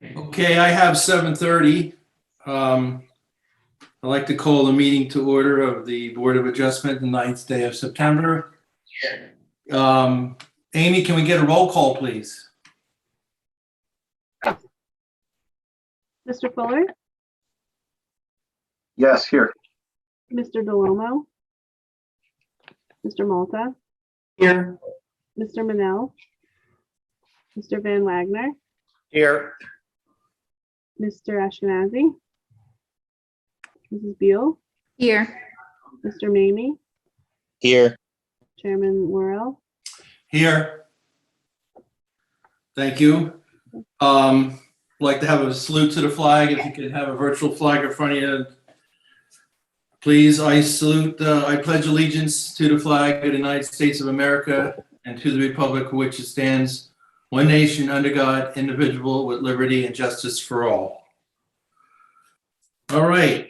Okay, I have 7:30. I'd like to call the meeting to order of the Board of Adjustment, the 9th day of September. Amy, can we get a roll call, please? Mr. Fuller, Yes, here. Mr. DeLomo, Mr. Malta, Here. Mr. Manel, Mr. Van Wagner, Here. Mr. Ashkenazi, Mrs. Beal, Here. Mr. Mamie, Here. Chairman Worrell. Here. Thank you. Like to have a salute to the flag. If you could have a virtual flag in front of you. Please, I pledge allegiance to the flag of the United States of America and to the republic for which it stands, one nation under God, indivisible, with liberty and justice for all. All right.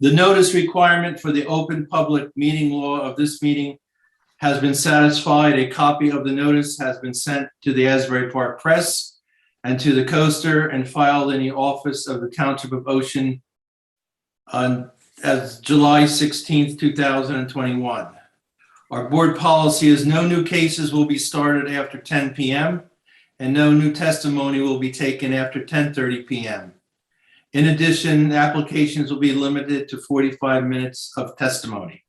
The notice requirement for the open public meeting law of this meeting has been satisfied. A copy of the notice has been sent to the Asbury Park Press and to the Coaster and filed in the office of the Township of Ocean as July 16th, 2021. Our board policy is no new cases will be started after 10 p.m. and no new testimony will be taken after 10:30 p.m. In addition, applications will be limited to 45 minutes of testimony.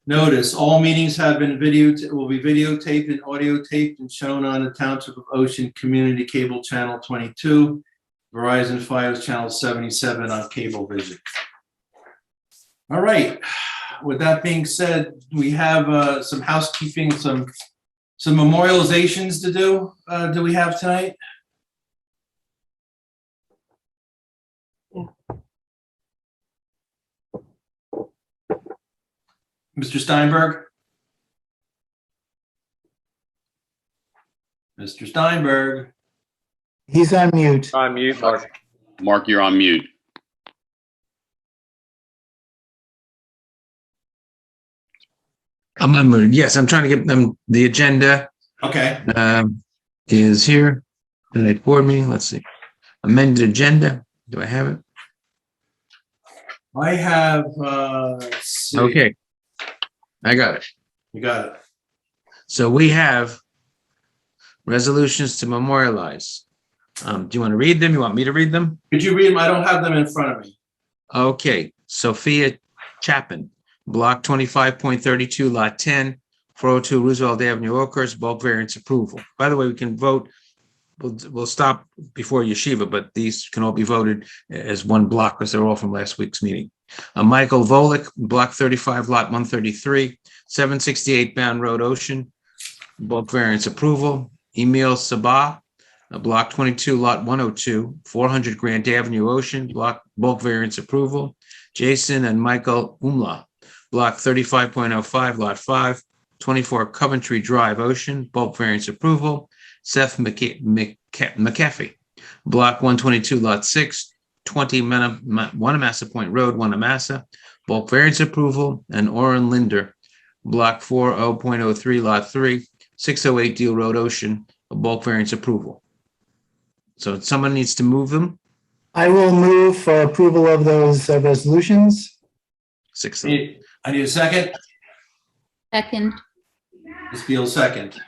Notice, all meetings will be videotaped and audio taped and shown on the Township of Ocean Community Cable Channel 22, Verizon Fios Channel 77 on Cablevision. All right, with that being said, we have some housekeeping, some memorializations to do. Do we have tonight? Mr. Steinberg? Mr. Steinberg? He's on mute. On mute, Mark. Mark, you're on mute. Yes, I'm trying to get them. The agenda Okay. is here. Tonight's board meeting. Let's see. Amended agenda. Do I have it? I have, let's see. Okay. I got it. You got it. So we have resolutions to memorialize. Do you want to read them? You want me to read them? Could you read them? I don't have them in front of me. Okay. Sophia Chapin, Block 25.32, Lot 10, 402 Roosevelt Avenue, Oakhurst, bulk variance approval. By the way, we can vote. We'll stop before Yeshiva, but these can all be voted as one block because they're all from last week's meeting. Michael Volick, Block 35, Lot 133, 768 Bound Road, Ocean, bulk variance approval. Emil Sabah, Block 22, Lot 102, 400 Grant Avenue, Ocean, bulk variance approval. Jason and Michael Umla, Block 35.05, Lot 5, 24 Coventry Drive, Ocean, bulk variance approval. Seth McAfee, Block 122, Lot 6, 20 Wanamassa Point Road, Wanamassa, bulk variance approval. And Oren Linder, Block 40.03, Lot 3, 608 Deal Road, Ocean, a bulk variance approval. So someone needs to move them. I will move for approval of those resolutions. Six. I need a second. Second. Ms. Beal, second.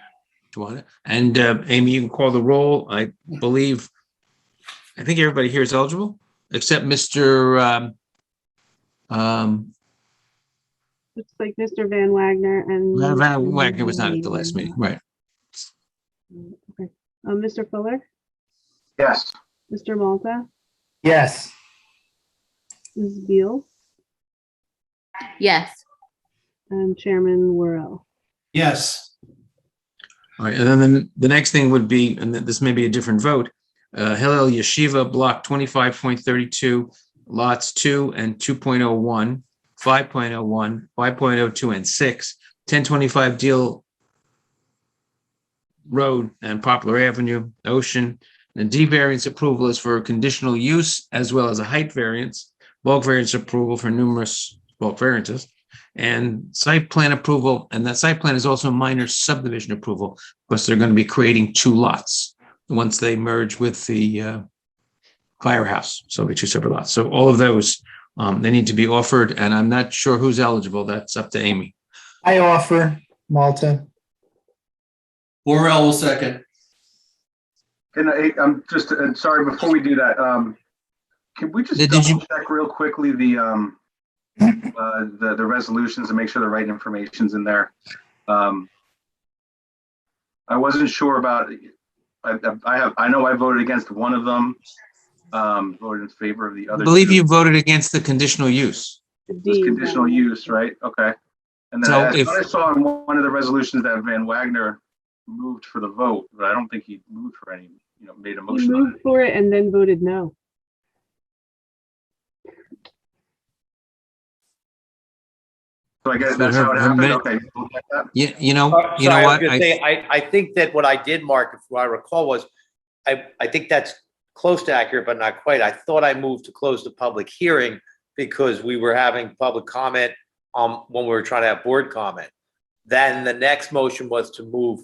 And Amy, you can call the roll. I think everybody here is eligible, except Mr. Looks like Mr. Van Wagner and. Van Wagner was not at the last meeting, right? Okay. Mr. Fuller, Yes. Mr. Malta, Yes. Mrs. Beal, Yes. and Chairman Worrell. Yes. All right, and then the next thing would be, and this may be a different vote, Hillel Yeshiva, Block 25.32, Lots 2 and 2.01, 5.01, 5.02, and 6, 1025 Deal Road and Poplar Avenue, Ocean. The D variance approval is for conditional use as well as a height variance, bulk variance approval for numerous bulk variances, and site plan approval. And that site plan is also minor subdivision approval because they're going to be creating two lots. once they merge with the firehouse. So they're two separate lots. So all of those, they need to be offered, and I'm not sure who's eligible. That's up to Amy. I offer Malta. Worrell will second. I'm just, sorry, before we do that, can we just Did you- double check real quickly the resolutions and make sure the right information's in there? I wasn't sure about, I know I voted against one of them, voted in favor of the I other. believe two. you voted against the conditional use. The It's D. conditional use, right? Okay. And then So I if- thought I saw in one of the resolutions that Van Wagner moved for the vote, but I don't think he moved for any, made a He motion on it. moved for it and then voted no. So I guess So that's how it her happened. minute- Okay. We'll get that. Yeah, you know Sorry, I was what? gonna say, I think that what I did, Mark, if I recall, was I think that's close to accurate, but not quite. I thought I moved to close the public hearing because we were having public comment when we were trying to have board comment. Then the next motion was to move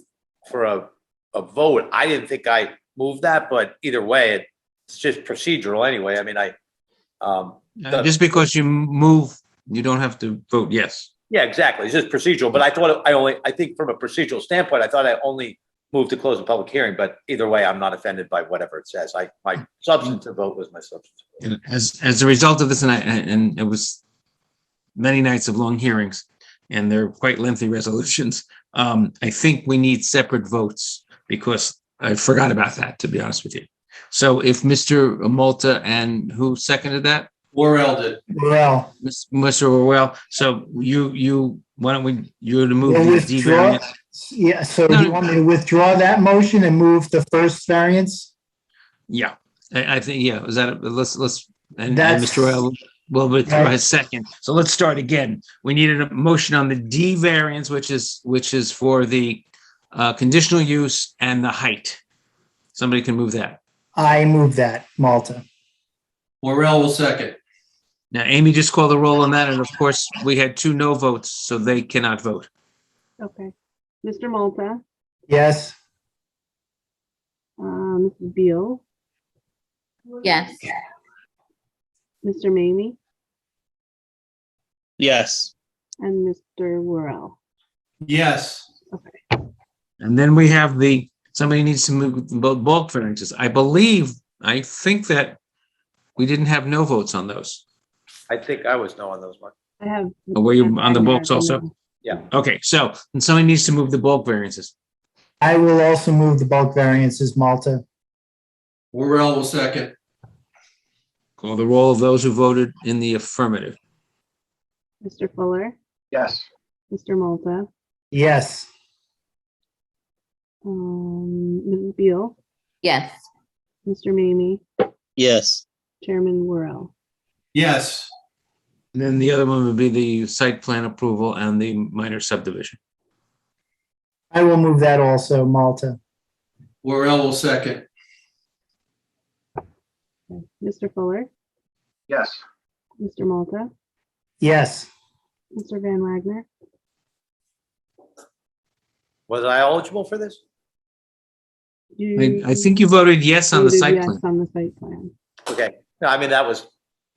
for a vote. I didn't think I moved that, but either way, it's just procedural anyway. I mean, Just because you move, you don't have to vote yes. yeah, exactly. It's just procedural, but I thought I think from a procedural standpoint, I thought I only moved to close the public hearing, but either way, I'm not offended by whatever it says. My substantive vote was my substantive vote. And as a result of this, and it was many nights of long hearings, and they're quite lengthy resolutions. I think we need separate votes because I forgot about that, to be honest with you. So if Mr. Malta and who seconded that? Worrell did. Well, Mr. Orwell. So why don't you're to move we'll the D withdraw. variance? Yeah, so No, you want me to withdraw that motion and move the first variance? Yeah, I think, yeah, is that, let's, and That's- Mr. Orwell will withdraw his second. So let's start again. We needed a motion on the D variance, which is for the conditional use and the height. Somebody can move that. I move that, Malta. Worrell will second. Now, Amy just called the roll on that, and of course, we had 2 no votes, so they cannot vote. Okay. Mr. Malta, Yes, Mrs. Beal, yes, Mr. Mamie, Yes. and Mr. Worrell. Yes. And then we have somebody needs to move both bulk variances. I think that we didn't have no votes on those. I think I was no on those, Mark. I have. Oh, were you on the bulks also? No. Okay, so, and somebody needs to move the bulk variances. I will also move the bulk variances, Malta. Worrell will second. Call the roll of those who voted in the affirmative. Mr. Fuller, Yes. Mr. Malta, Yes, Mrs. Beal, yes, Mr. Mamie, Yes. Chairman Worrell. Yes. And then the other one would be the site plan approval and the minor subdivision. I will move that also, Malta. Worrell will second. Okay. Mr. Fuller, Yes. Mr. Malta, Yes, Mr. Van Wagner, Was I eligible for this? I think you voted yes on the voted site yes plan. on the site plan. Okay. No, I mean, that was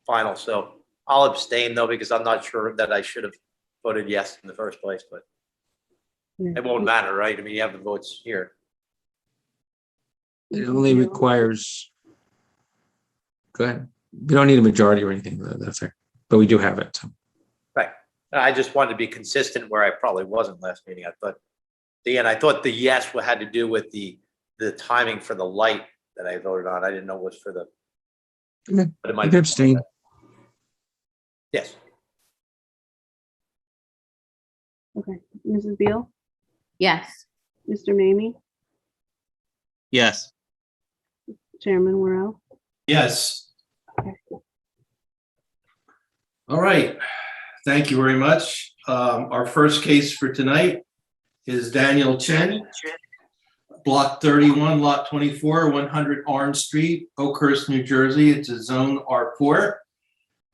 final, so I'll abstain though, because I'm not sure that I should have voted yes in the first place, but Yeah. it won't matter, right? I mean, you have the votes here. It only requires, go ahead. We don't need a majority or anything, that's fair, but we do have it. So. Right. I just wanted to be consistent where I probably wasn't last meeting. I thought the yes had to do with the timing for the light that I voted on. I didn't know it was for the. Okay. But it You might can be. abstain. Yes. Okay. Mrs. Beal, yes, Mr. Mamie, Yes. Chairman Worrell. Yes. Okay. All right. Thank you very much. Our first case for tonight is Daniel Chen, Block 31, Lot 24, 100 Orange Street, Oakhurst, New Jersey. It's a Zone R4.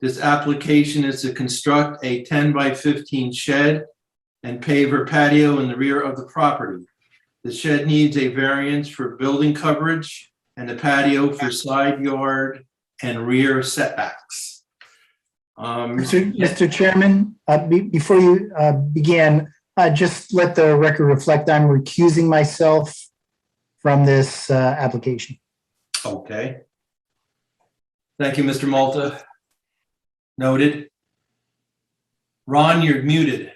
This application is to construct a 10 by 15 shed and paver patio in the rear of the property. The shed needs a variance for building coverage and the patio for side yard and rear setbacks. Mr. Chairman, before you begin, just let the record reflect I'm recusing myself from this application. Okay. Thank you, Mr. Malta. Noted. Ron, you're muted.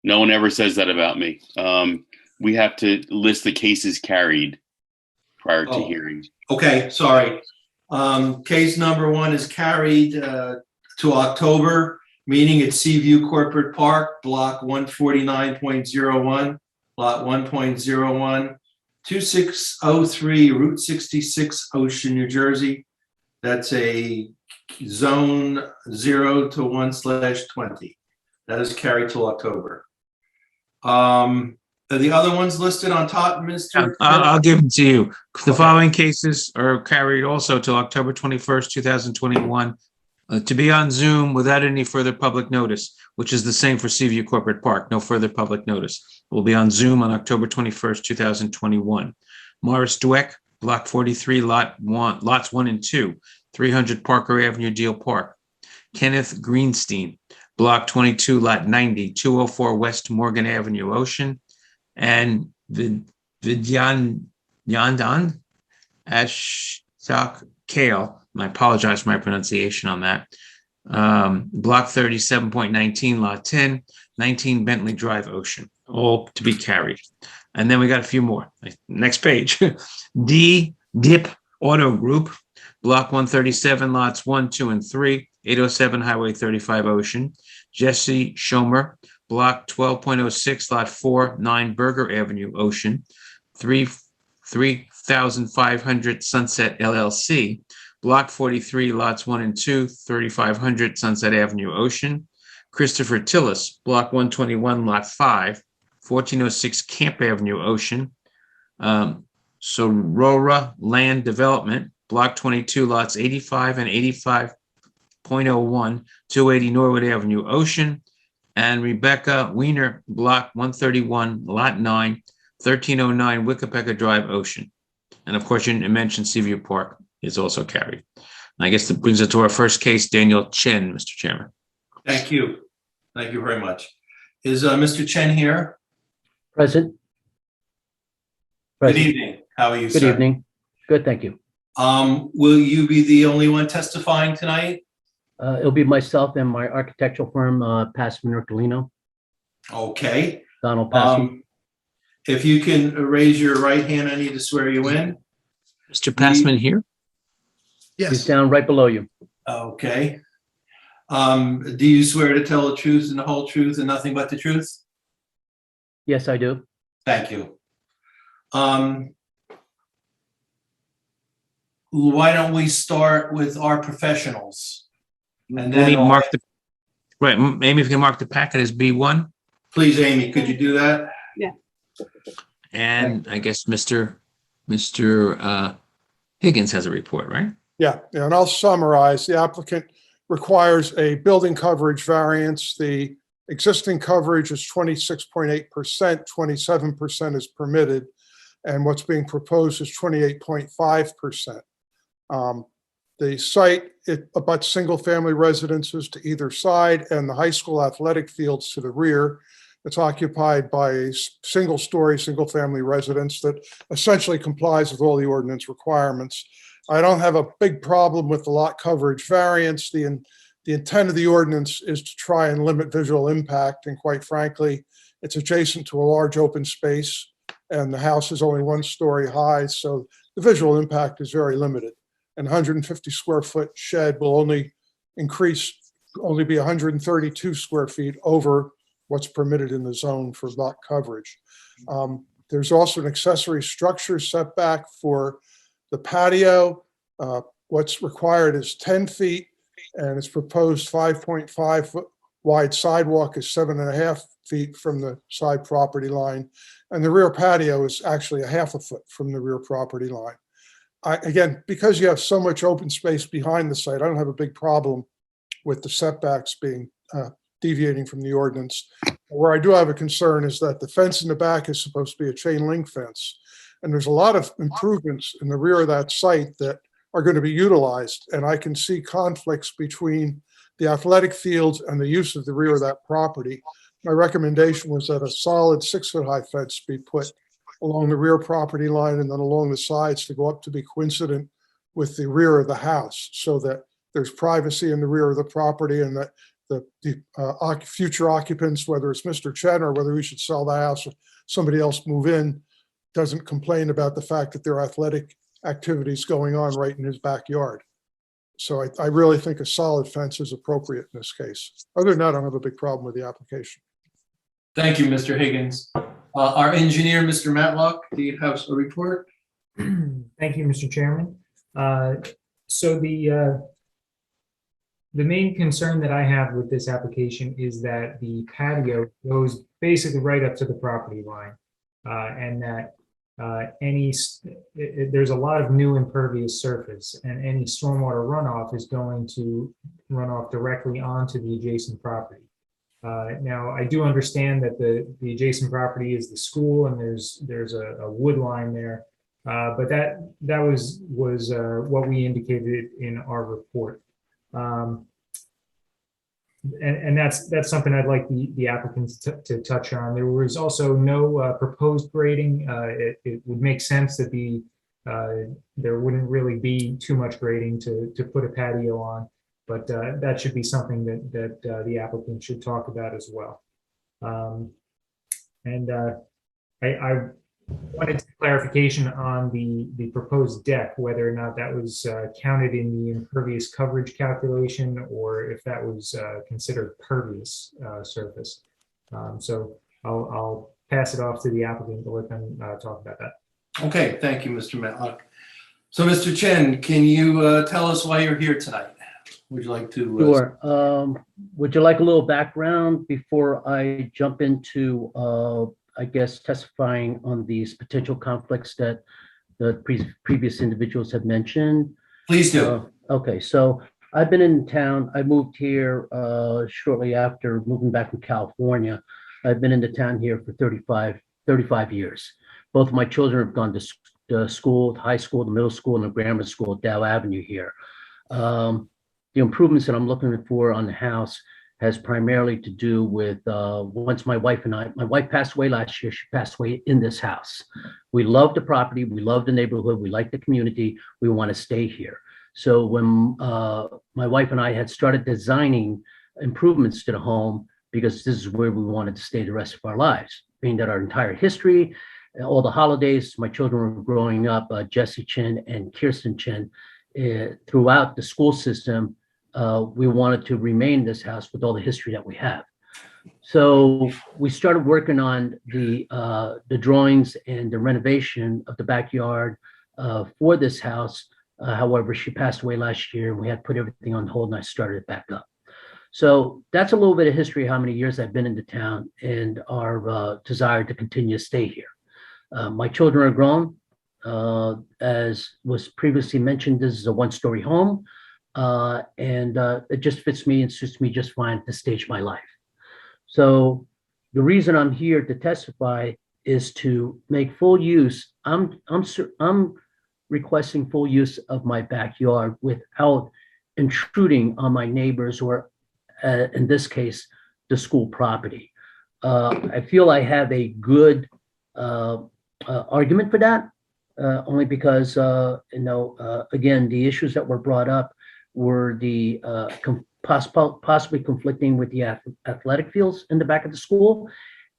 No one ever says that about me. We have to list the cases carried prior to Oh. hearing. Okay, sorry. Case number 1 is carried to October, meeting at Seaview Corporate Park, block 149.01, lot 1.01, 2603 Route 66, Ocean, New Jersey. That's a zone 0 to 1/20. That is carried till October. Are the other ones listed on top, Mr.? I'll give them to you. The following cases are carried also till October 21st, 2021, to be on Zoom without any further public notice, which is the same for Seaview Corporate Park. No further public notice. Will be on Zoom on October 21st, 2021. Morris Dweck, Block 43, Lots 1 and 2, 300 Parker Avenue, Deal Park. Kenneth Greenstein, Block 22, Lot 90, 204 West Morgan Avenue, Ocean. And Vidyandan Ashok Kale, I apologize for my pronunciation on that. Block 37.19, Lot 10, 19 Bentley Drive, Ocean, all to be carried. And then we got a few more. Next page. Dip Auto Group, Block 137, Lots 1, 2, and 3, 807 Highway 35, Ocean. Jesse Schomer, Block 12.06, Lot 4, 9 Berger Avenue, Ocean. 3500 Sunset LLC, Block 43, Lots 1 and 2, 3500 Sunset Avenue, Ocean. Christopher Tillis, Block 121, Lot 5, 1406 Camp Avenue, Ocean. Sorora Land Development, Block 22, Lots 85 and 85.01, 280 Norwood Avenue, Ocean. And Rebecca Wiener, Block 131, Lot 9, 1309 Wickapecker Drive, Ocean. And of course, you mentioned Seaview Park is also carried. And I guess that brings us to our first case, Daniel Chen, Mr. Chairman. Thank you. Thank you very much. Is Mr. Chen here? Present. Good evening. How are you, sir? Good evening. Good, thank you. Will you be the only one testifying tonight? It'll be myself and my architectural firm, Passman Ercolino, Okay. Donald Passman. If you can raise your right hand, I need to swear you in. Mr. Passman here? He's down right below you. Okay. Do you swear to tell the truth and the whole truth and nothing but the truth? Yes, I do. Thank you. Why don't we start with our professionals? And Let me then, mark the, right, maybe if you can mark the packet as B1. please, Amy, could you do that? And I guess Mr. Higgins has a report, right? Yeah, and I'll summarize. The applicant requires a building coverage variance. The existing coverage is 26.8%, 27% is permitted, and what's being proposed is 28.5%. The site, it abuts single-family residences to either side and the high school athletic fields to the rear. It's occupied by a single-story, single-family residence that essentially complies with all the ordinance requirements. I don't have a big problem with the lot coverage variance. The intent of the ordinance is to try and limit visual impact, and quite frankly, it's adjacent to a large open space, and the house is only 1 story high, so the visual impact is very limited. An 150 square foot shed will only be 132 square feet over what's permitted in the zone for lot coverage. There's also an accessory structure setback for the patio. What's required is 10 feet, and it's proposed 5.5 foot wide sidewalk is 7.5 feet from the side property line. And the rear patio is actually a 0.5 foot from the rear property line. Again, because you have so much open space behind the site, I don't have a big problem with the setbacks being deviating from the ordinance. Where I do have a concern is that the fence in the back is supposed to be a chain link fence. And there's a lot of improvements in the rear of that site that are going to be utilized. And I can see conflicts between the athletic fields and the use of the rear of that property. My recommendation was that a solid 6-foot-high fence be put along the rear property line and then along the sides to go up to be coincident with the rear of the house, so that there's privacy in the rear of the property, and that the future occupants, whether it's Mr. Chen or whether we should sell the house or somebody else move in, doesn't complain about the fact that there are athletic activities going on right in his backyard. So I really think a solid fence is appropriate in this case. Other than that, I don't have a big problem with the application. Thank you, Mr. Higgins. Our engineer, Mr. Matlock, do you have a report? Thank you, Mr. Chairman. So the main concern that I have with this application is that the patio goes basically right up to the property line, and that there's a lot of new impervious surface, and any stormwater runoff is going to run off directly onto the adjacent property. Now, I do understand that the adjacent property is the school, and there's a wood line there, but that was what we indicated in our report, and that's something I'd like the applicants to touch on. There was also no proposed grading. It would make sense that there wouldn't really be too much grading to put a patio on. But that should be something that the applicant should talk about as well. I wanted clarification on the proposed deck, whether or not that was counted in the impervious coverage calculation, or if that was considered pervious surface. So I'll pass it off to the applicant to let them talk about that. Okay, thank you, Mr. Matlock. So, Mr. Chen, can you tell us why you're here tonight? Would you like to? Sure. Would you like a little background before I jump into, I guess, testifying on these potential conflicts that the previous individuals have mentioned? Please do. Okay, so I've been in town. I moved here shortly after moving back from California. I've been in the town here for 35 years. Both of my children have gone to school, high school, the middle school, and the grammar school, Dow Avenue here. The improvements that I'm looking for on the house has primarily to do with once my wife passed away last year. She passed away in this house. We love the property, we love the neighborhood, we like the community, we want to stay here. So when my wife and I had started designing improvements to the home, because this is where we wanted to stay the rest of our lives, being that our entire history, all the holidays, my children were growing up, Jesse Chen and Kirsten Chen, throughout the school system. We wanted to remain in this house with all the history that we have. So we started working on the drawings and the renovation of the backyard for this house. However, she passed away last year, and we had to put everything on hold, and I started it back up. So that's a little bit of history, how many years I've been in the town, and our desire to continue to stay here. My children are grown. As was previously mentioned, this is a one-story home. And it just fits me and suits me just fine at this stage of my life. So the reason I'm here to testify is to make full use. I'm requesting full use of my backyard without intruding on my neighbors, or in this case, the school property. I feel I have a good argument for that, only because again, the issues that were brought up were the possibly conflicting with the athletic fields in the back of the school.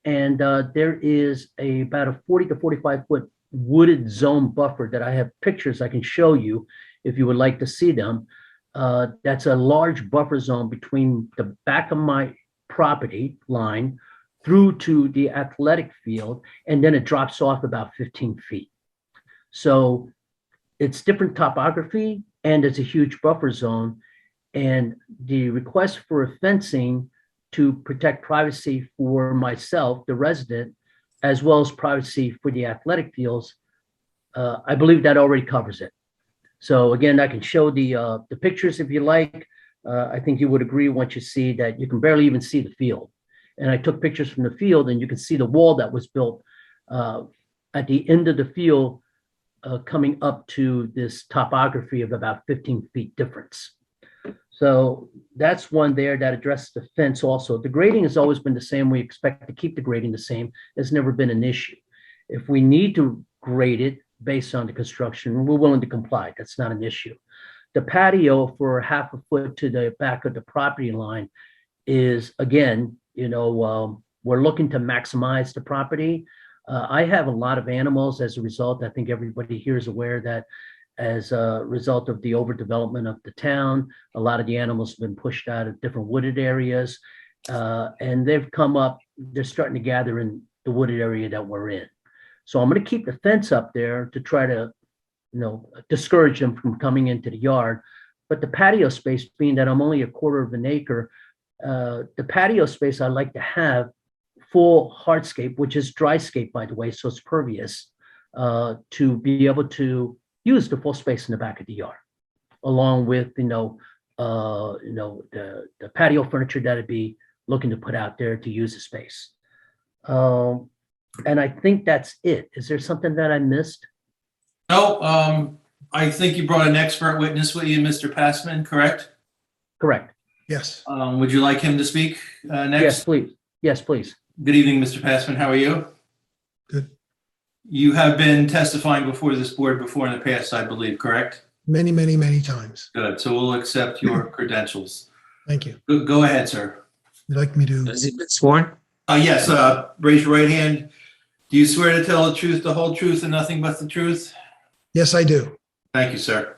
And there is about a 40 to 45 foot wooded zone buffer that I have pictures I can show you if you would like to see them. That's a large buffer zone between the back of my property line through to the athletic field, and then it drops off about 15 feet. So it's different topography, and it's a huge buffer zone. And the request for a fencing to protect privacy for myself, the resident, as well as privacy for the athletic fields, I believe that already covers it. So again, I can show the pictures if you like. I think you would agree once you see that you can barely even see the field. And I took pictures from the field, and you can see the wall that was built at the end of the field, coming up to this topography of about 15 feet difference. So that's one there that addresses the fence also. The grading has always been the same. We expect to keep the grading the same. It's never been an issue. If we need to grade it based on the construction, we're willing to comply. That's not an issue. The patio for half a foot to the back of the property line is, again, we're looking to maximize the property. I have a lot of animals as a result. I think everybody here is aware that as a result of the overdevelopment of the town, a lot of the animals have been pushed out of different wooded areas. And they've come up, they're starting to gather in the wooded area that we're in. So I'm going to keep the fence up there to try to, discourage them from coming into the yard. But the patio space, being that I'm only a quarter of an acre, the patio space I like to have full hardscape, which is dryscape, by the way, so it's pervious, to be able to use the full space in the back of the yard, along with the patio furniture that I'd be looking to put out there to use the space. And I think that's it. Is there something that I missed? No, I think you brought an expert witness with you, Mr. Passman, correct? Correct. Yes. Would you like him to speak next? Yes, please. Yes, please. Good evening, Mr. Passman. How are you? Good. You have been testifying before this board before in the past, I believe, correct? Many, many, many times. Good. So we'll accept your credentials. Thank you. Go ahead, sir. You'd like me to? Has he been sworn? Yes, raise your right hand. Do you swear to tell the truth, the whole truth, and nothing but the truth? Yes, I do. Thank you, sir.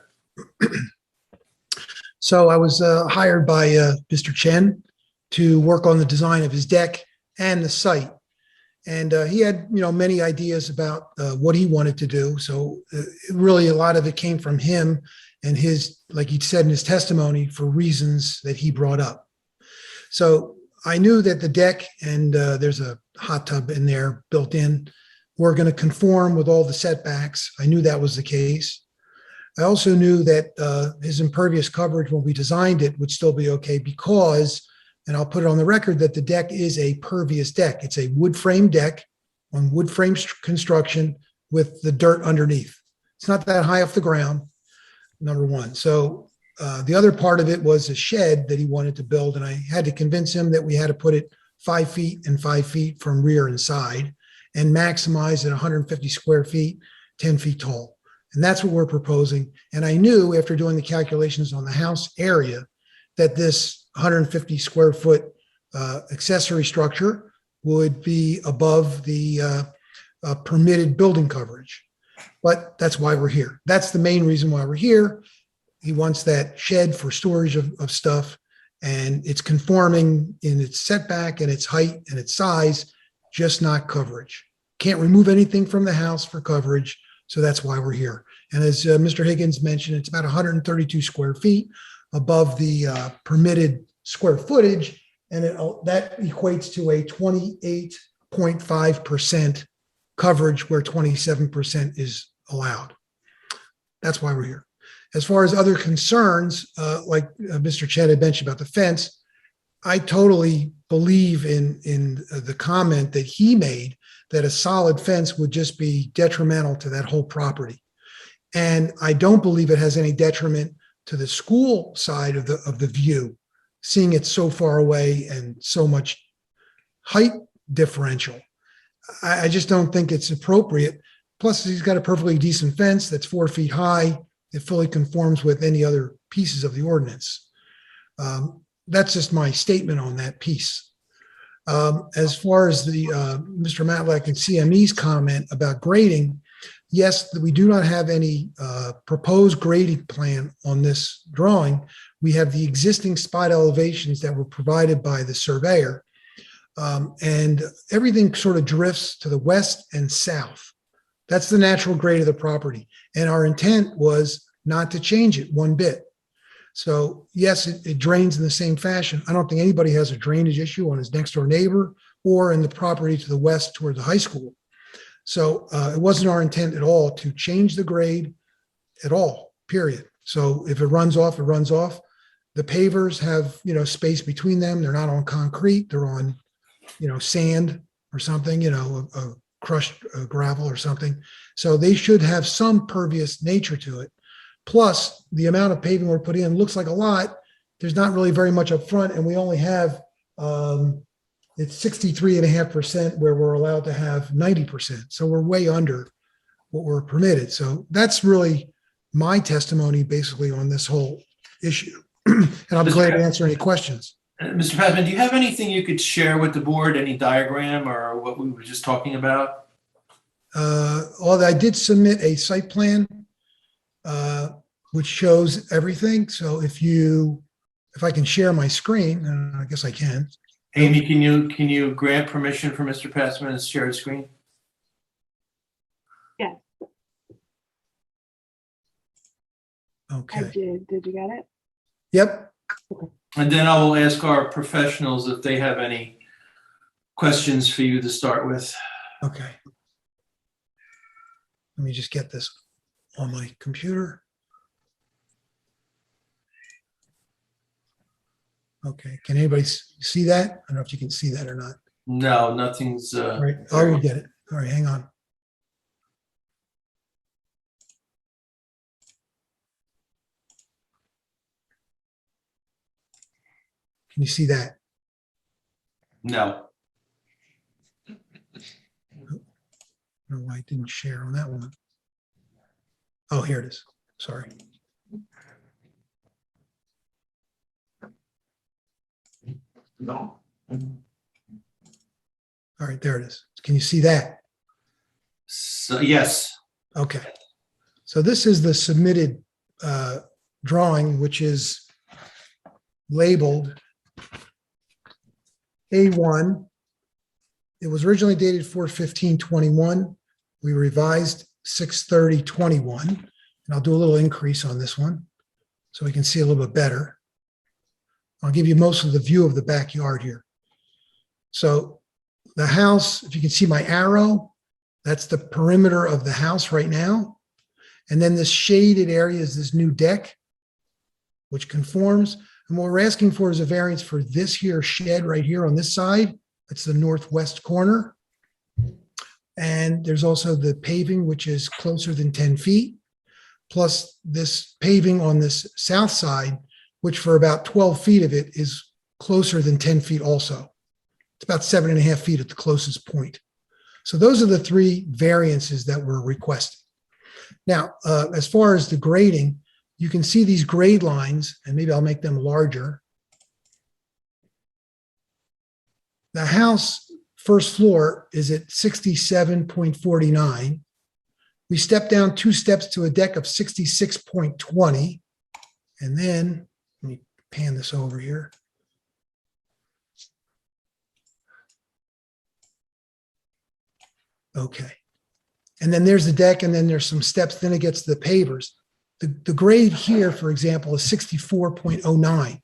So I was hired by Mr. Chen to work on the design of his deck and the site. And he had, many ideas about what he wanted to do. So really a lot of it came from him and his, like he said in his testimony, for reasons that he brought up. So I knew that the deck and there's a hot tub in there built in, were going to conform with all the setbacks. I knew that was the case. I also knew that his impervious coverage when we designed it would still be okay because, and I'll put it on the record, that the deck is a pervious deck. It's a wood frame deck on wood frame construction with the dirt underneath. It's not that high off the ground, number one. So the other part of it was a shed that he wanted to build, and I had to convince him that we had to put it 5 feet and 5 feet from rear and side and maximize at 150 square feet, 10 feet tall. And that's what we're proposing. And I knew after doing the calculations on the house area that this 150 square foot accessory structure would be above the permitted building coverage. But that's why we're here. That's the main reason why we're here. He wants that shed for storage of stuff, and it's conforming in its setback and its height and its size, just not coverage. Can't remove anything from the house for coverage. So that's why we're here. And as Mr. Higgins mentioned, it's about 132 square feet above the permitted square footage. And that equates to a 28.5% coverage where 27% is allowed. That's why we're here. As far as other concerns, like Mr. Chen had mentioned about the fence, I totally believe in the comment that he made that a solid fence would just be detrimental to that whole property. And I don't believe it has any detriment to the school side of the view, seeing it so far away and so much height differential. I just don't think it's appropriate. Plus, he's got a perfectly decent fence that's 4 feet high. It fully conforms with any other pieces of the ordinance. That's just my statement on that piece. As far as the Mr. Matlack and CME's comment about grading, yes, we do not have any proposed grading plan on this drawing. We have the existing spot elevations that were provided by the surveyor, and everything sort of drifts to the west and south. That's the natural grade of the property. And our intent was not to change it one bit. So yes, it drains in the same fashion. I don't think anybody has a drainage issue on his next door neighbor or in the property to the west toward the high school. So it wasn't our intent at all to change the grade at all, period. So if it runs off, it runs off. The pavers have, space between them. They're not on concrete. They're on sand or something, a crushed gravel or something. So they should have some pervious nature to it. Plus, the amount of paving we're putting in looks like a lot. There's not really very much up front, and we only have, it's 63.5% where we're allowed to have 90%. So we're way under what we're permitted. So that's really my testimony basically on this whole issue. And I'm glad to answer any questions. Mr. Passman, do you have anything you could share with the board, any diagram or what we were just talking about? Although I did submit a site plan, which shows everything. So if I can share my screen, and I guess I can. Amy, can you grant permission for Mr. Passman to share his screen? Yes, I Okay. did. Did you get it? Yep. And then I will ask our professionals if they have any questions for you to start with. Okay. Let me just get this on my computer. Okay. Can anybody see that? I don't know if you can see that or not. No, nothing's. All right. I will get it. All right. Hang on. Can you see that? No. I don't know why I didn't share on that one. Oh, here it is. Sorry. No. All right, there it is. Can you see that? So, yes. Okay. So this is the submitted drawing, which is labeled A1. It was originally dated 4/15/21. We revised 6/30/21. And I'll do a little increase on this one so we can see a little bit better. I'll give you most of the view of the backyard here. So the house, if you can see my arrow, that's the perimeter of the house right now. And then this shaded area is this new deck, which conforms. And what we're asking for is a variance for this here shed right here on this side. That's the northwest corner. And there's also the paving, which is closer than 10 feet, plus this paving on this south side, which for about 12 feet of it is closer than 10 feet also. It's about 7.5 feet at the closest point. So those are the three variances that we're requesting. Now, as far as the grading, you can see these grade lines, and maybe I'll make them larger. The house first floor is at 67.49. We step down 2 steps to a deck of 66.20. And then, let me pan this over here. Okay. And then there's the deck, and then there's some steps, then it gets to the pavers. The grade here, for example, is 64.09,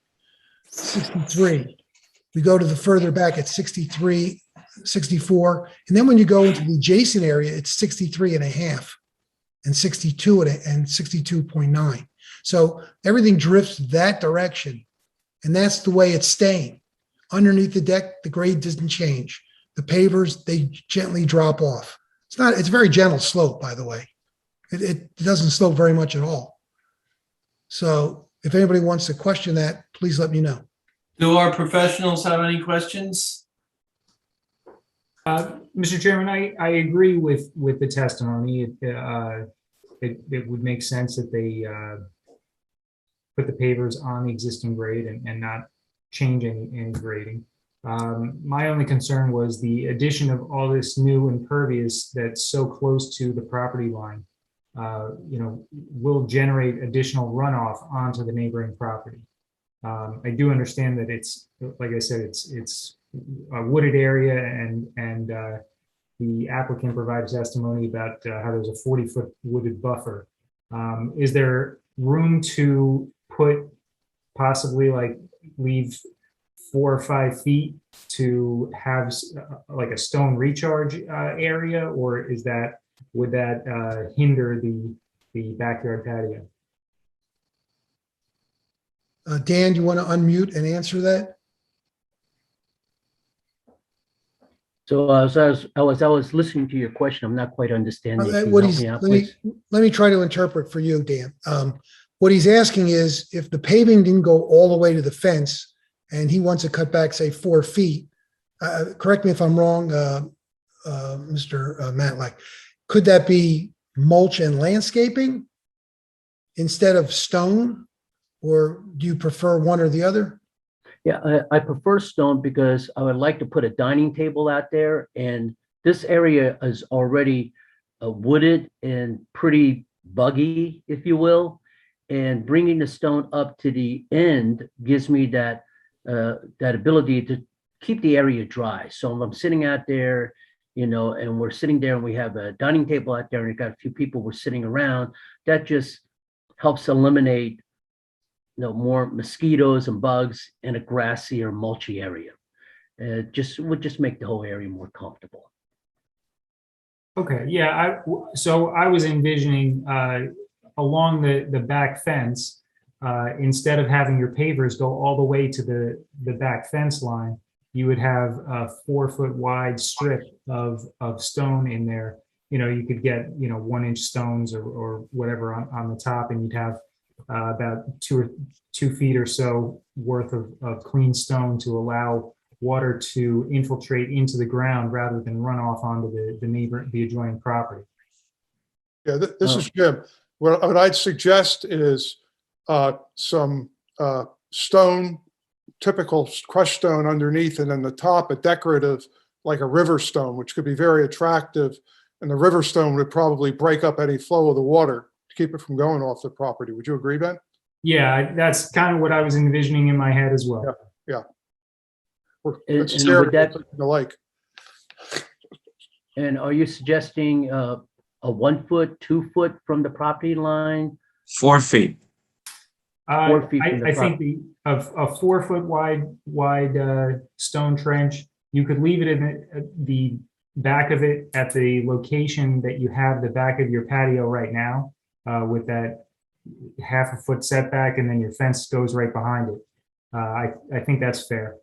63. We go to the further back at 63, 64. And then when you go into the adjacent area, it's 63.5 and 62 and 62.9. So everything drifts that direction. And that's the way it's staying. Underneath the deck, the grade doesn't change. The pavers, they gently drop off. It's a very gentle slope, by the way. It doesn't slope very much at all. So if anybody wants to question that, please let me know. Do our professionals have any questions? Mr. Chairman, I agree with the testimony. It would make sense that they put the pavers on the existing grade and not change any grading. My only concern was the addition of all this new impervious that's so close to the property line, will generate additional runoff onto the neighboring property. I do understand that it's, like I said, it's a wooded area, and the applicant provides testimony about how there's a 40-foot wooded buffer. Is there room to put possibly leave 4 or 5 feet to have like a stone recharge area, or would that hinder the backyard patio? Dan, do you want to unmute and answer that? So I was listening to your question. I'm not quite understanding. Can you What help he's, me out, let me, please? let me try to interpret for you, Dan. What he's asking is if the paving didn't go all the way to the fence and he wants to cut back, say, 4 feet, correct me if I'm wrong, Mr. Matlack, could that be mulch and landscaping instead of stone? Or do you prefer one or the other? Yeah, I prefer stone because I would like to put a dining table out there, and this area is already wooded and pretty buggy, if you will. And bringing the stone up to the end gives me that ability to keep the area dry. So if I'm sitting out there, and we're sitting there and we have a dining table out there and we've got a few people we're sitting around, that just helps eliminate more mosquitoes and bugs in a grassy or mulchy area. Would just make the whole area more comfortable. Okay, yeah, so I was envisioning along the back fence, instead of having your pavers go all the way to the back fence line, you would have a 4-foot wide strip of stone in there. You could get 1-inch stones or whatever on the top, and you'd have about 2 feet or so worth of clean stone to allow water to infiltrate into the ground rather than run off onto the adjoining property. Yeah, this is Jim. What I'd suggest is some stone, typical crushed stone underneath, and then the top a decorative, like a river stone, which could be very attractive. And the river stone would probably break up any flow of the water to keep it from going off the property. Would you agree, Ben? Yeah, that's kind of what I was envisioning in my head as well. Yeah. And would that, and are you suggesting a 1 foot, 2 foot from the property line? 4 feet. 4 feet from the I think a 4-foot wide stone trench, you could leave it in the back of it at the location that you have the back of your patio right now, with that 1/2 foot setback, and then your fence goes right behind it. I think that's fair.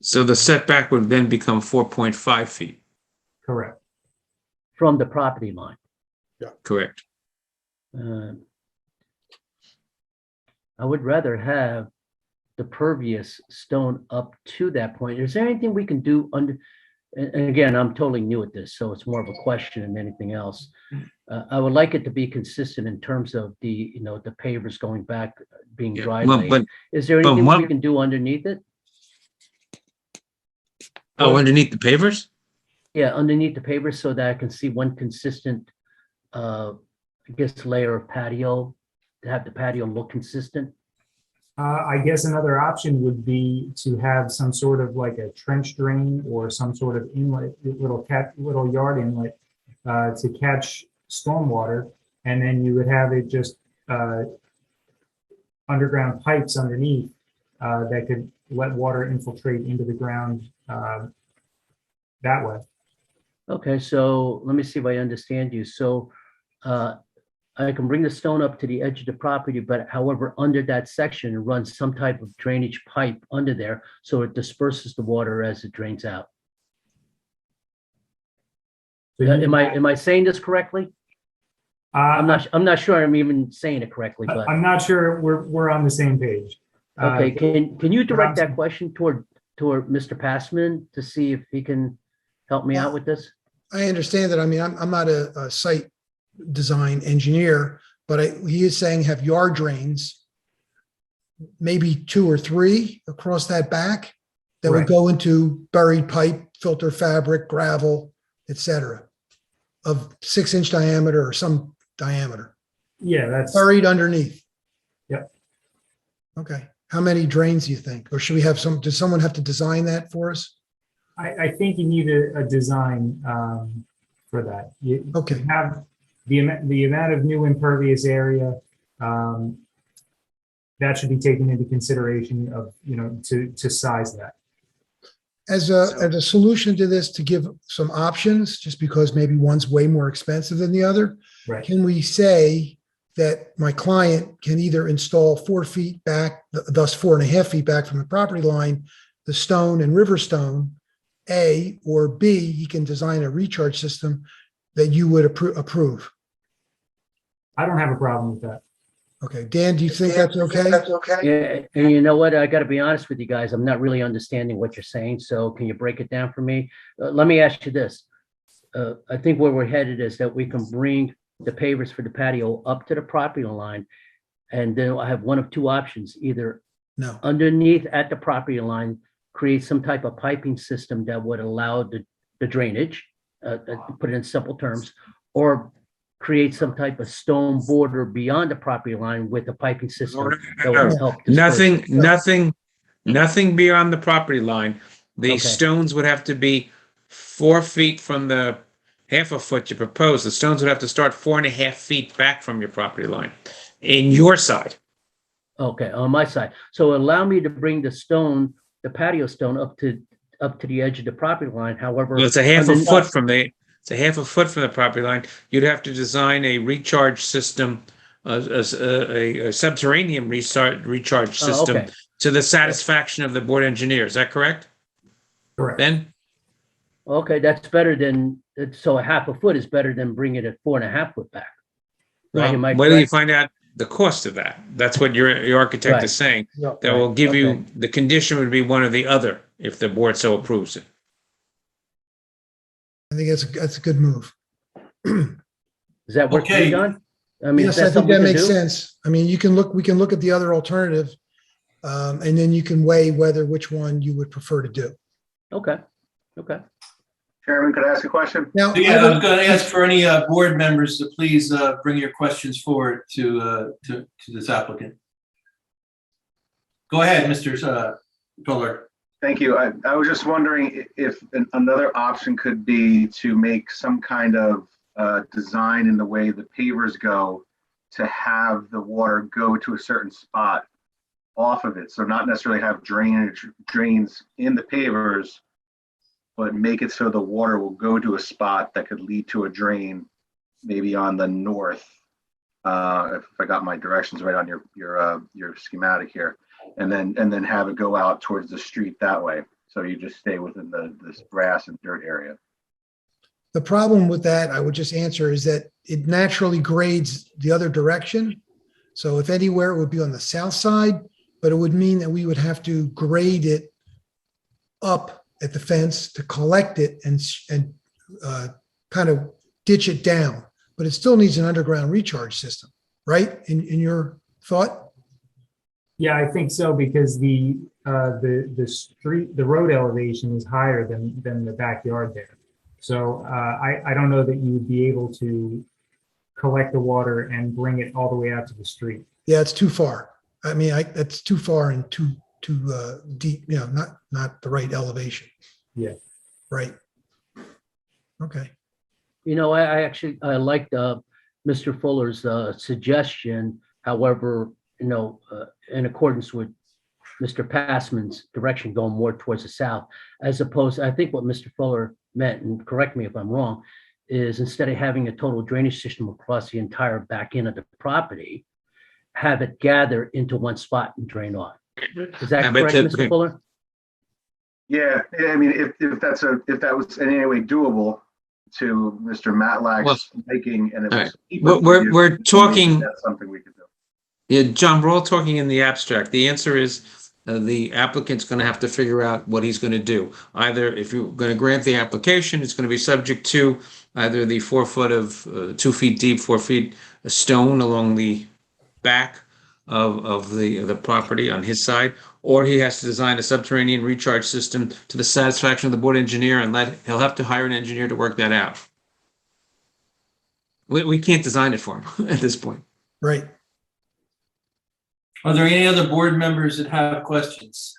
So the setback would then become 4.5 feet. Correct. From the property line. Correct. I would rather have the pervious stone up to that point. Is there anything we can do under, and again, I'm totally new at this, so it's more of a question than anything else. I would like it to be consistent in terms of the pavers going back, being dry laid. Is there anything we can do underneath it? Oh, underneath the pavers? Yeah, underneath the pavers, so that I can see one consistent, I guess, layer of patio, to have the patio look consistent. I guess another option would be to have some sort of like a trench drain or some sort of inlet, little yard inlet to catch stormwater, and then you would have it just underground pipes underneath that could let water infiltrate into the ground that way. Okay, so let me see if I understand you. So I can bring the stone up to the edge of the property, but however, under that section, run some type of drainage pipe under there so it disperses the water as it drains out. So am I saying this correctly? I'm not sure I'm even saying it correctly, but I'm not sure we're on the same page. okay. Can you direct that question toward Mr. Passman to see if he can help me out with this? I understand that. I mean, I'm not a site design engineer, but he is saying have yard drains, maybe 2 or 3 across that back that would go into buried pipe, filter fabric, gravel, etc., of 6-inch diameter or some diameter. Yeah, that's buried underneath. Yep. Okay. How many drains do you think? Or should we have does someone have to design that for us? I think you need a design for that. You have the amount of new impervious area that should be taken into consideration of to size that. As a solution to this, to give some options, just because maybe one's way more expensive than the other, right. Can we say that my client can either install 4 feet back, thus 4.5 feet back from the property line, the stone and river stone, A, or B, he can design a recharge system that you would approve. I don't have a problem with that. Okay, Dan, do you think that's okay? Yeah, and you know what? I got to be honest with you guys. I'm not really understanding what you're saying. So can you break it down for me? Let me ask you this. I think where we're headed is that we can bring the pavers for the patio up to the property line. And then I have one of two options, either No. underneath at the property line, create some type of piping system that would allow the drainage, put it in simple terms, or create some type of stone border beyond the property line with a piping system that would help. disperse. Nothing beyond the property line. The Okay. stones would have to be 4 feet from the half a foot you propose. The stones would have to start 4.5 feet back from your property line in your side. Okay, on my side. So allow me to bring the stone, the patio stone up to the edge of the property line. However, Well, it's a half a underneath- foot from the property line. You'd have to design a recharge system, a subterranean recharge system okay. to the satisfaction of the board engineer. Is that correct? Correct. Ben? Okay, that's better than, so a half a foot is better than bringing it 4.5 foot back. Right? Am I Whether you correct? find out the cost of that, that's what your architect Right. is saying. Yeah. That will give Okay. you, the condition would be one or the other if the board so approves it. I think that's a good move. Does that work for Okay. you, John? I mean, is Yes, I that think something that we can makes do? sense. I mean, we can look at the other alternative, and then you can weigh which one you would prefer to do. Okay, okay. Chairman, could I ask a question? Now, Yeah, I was going to ask for any board members to please bring your questions forward to this applicant. Go ahead, Mr. Fuller. Thank you. I was just wondering if another option could be to make some kind of design in the way the pavers go to have the water go to a certain spot off of it. So not necessarily have drains in the pavers, but make it so the water will go to a spot that could lead to a drain, maybe on the north. If I got my directions right on your schematic here, and then have it go out towards the street that way. So you just stay within this grass and dirt area. the problem with that, I would just answer, is that it naturally grades the other direction. So if anywhere, it would be on the south side, but it would mean that we would have to grade it up at the fence to collect it and kind of ditch it down. But it still needs an underground recharge system, right? In your thought? Yeah, I think so, because the road elevation is higher than the backyard there. So I don't know that you would be able to collect the water and bring it all the way out to the street. Yeah, it's too far. I mean, that's too far and too deep, not the right elevation. Yeah. Right. Okay. You know, I actually liked Mr. Fuller's suggestion. However, in accordance with Mr. Passman's direction, going more towards the south, as opposed, I think what Mr. Fuller meant, and correct me if I'm wrong, is instead of having a total drainage system across the entire back end of the property, have it gather into one spot and drain off. Is that correct, Mr. Fuller? Yeah, I mean, if that was in any way doable to Mr. Matlack's liking, and it was, we're talking. That's something we could do. Yeah, John, we're all talking in the abstract. The answer is the applicant's going to have to figure out what he's going to do. Either if you're going to grant the application, it's going to be subject to either the 4 foot of 2 feet deep, 4 feet stone along the back of the property on his side, or he has to design a subterranean recharge system to the satisfaction of the board engineer, and he'll have to hire an engineer to work that out. We can't design it for him at this point. Right. Are there any other board members that have questions?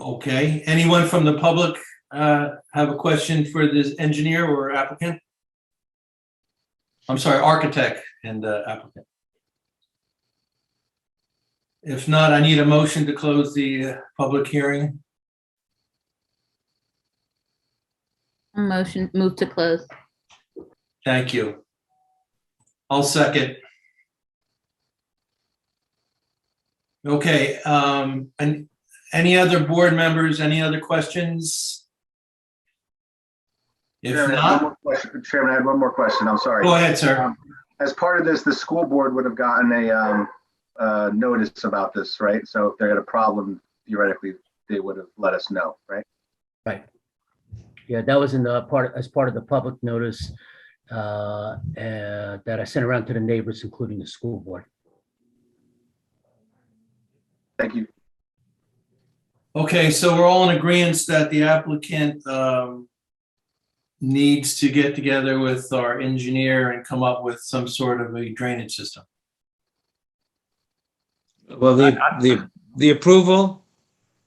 Okay, anyone from the public have a question for this engineer or applicant? I'm sorry, architect and applicant. If not, I need a motion to close the public hearing. Motion, move to close. Thank you. I'll second. Okay, and any other board members, any other questions? If Chairman, I have one not, more question. Chairman, I had one more question. I'm sorry. go ahead, sir. As part of this, the school board would have gotten a notice about this, right? So if they had a problem, theoretically, they would have let us know, right? Right. Yeah, that was in the as part of the public notice that I sent around to the neighbors, including the school board. Thank you. Okay, so we're all in agreement that the applicant needs to get together with our engineer and come up with some sort of a drainage system. Well, the approval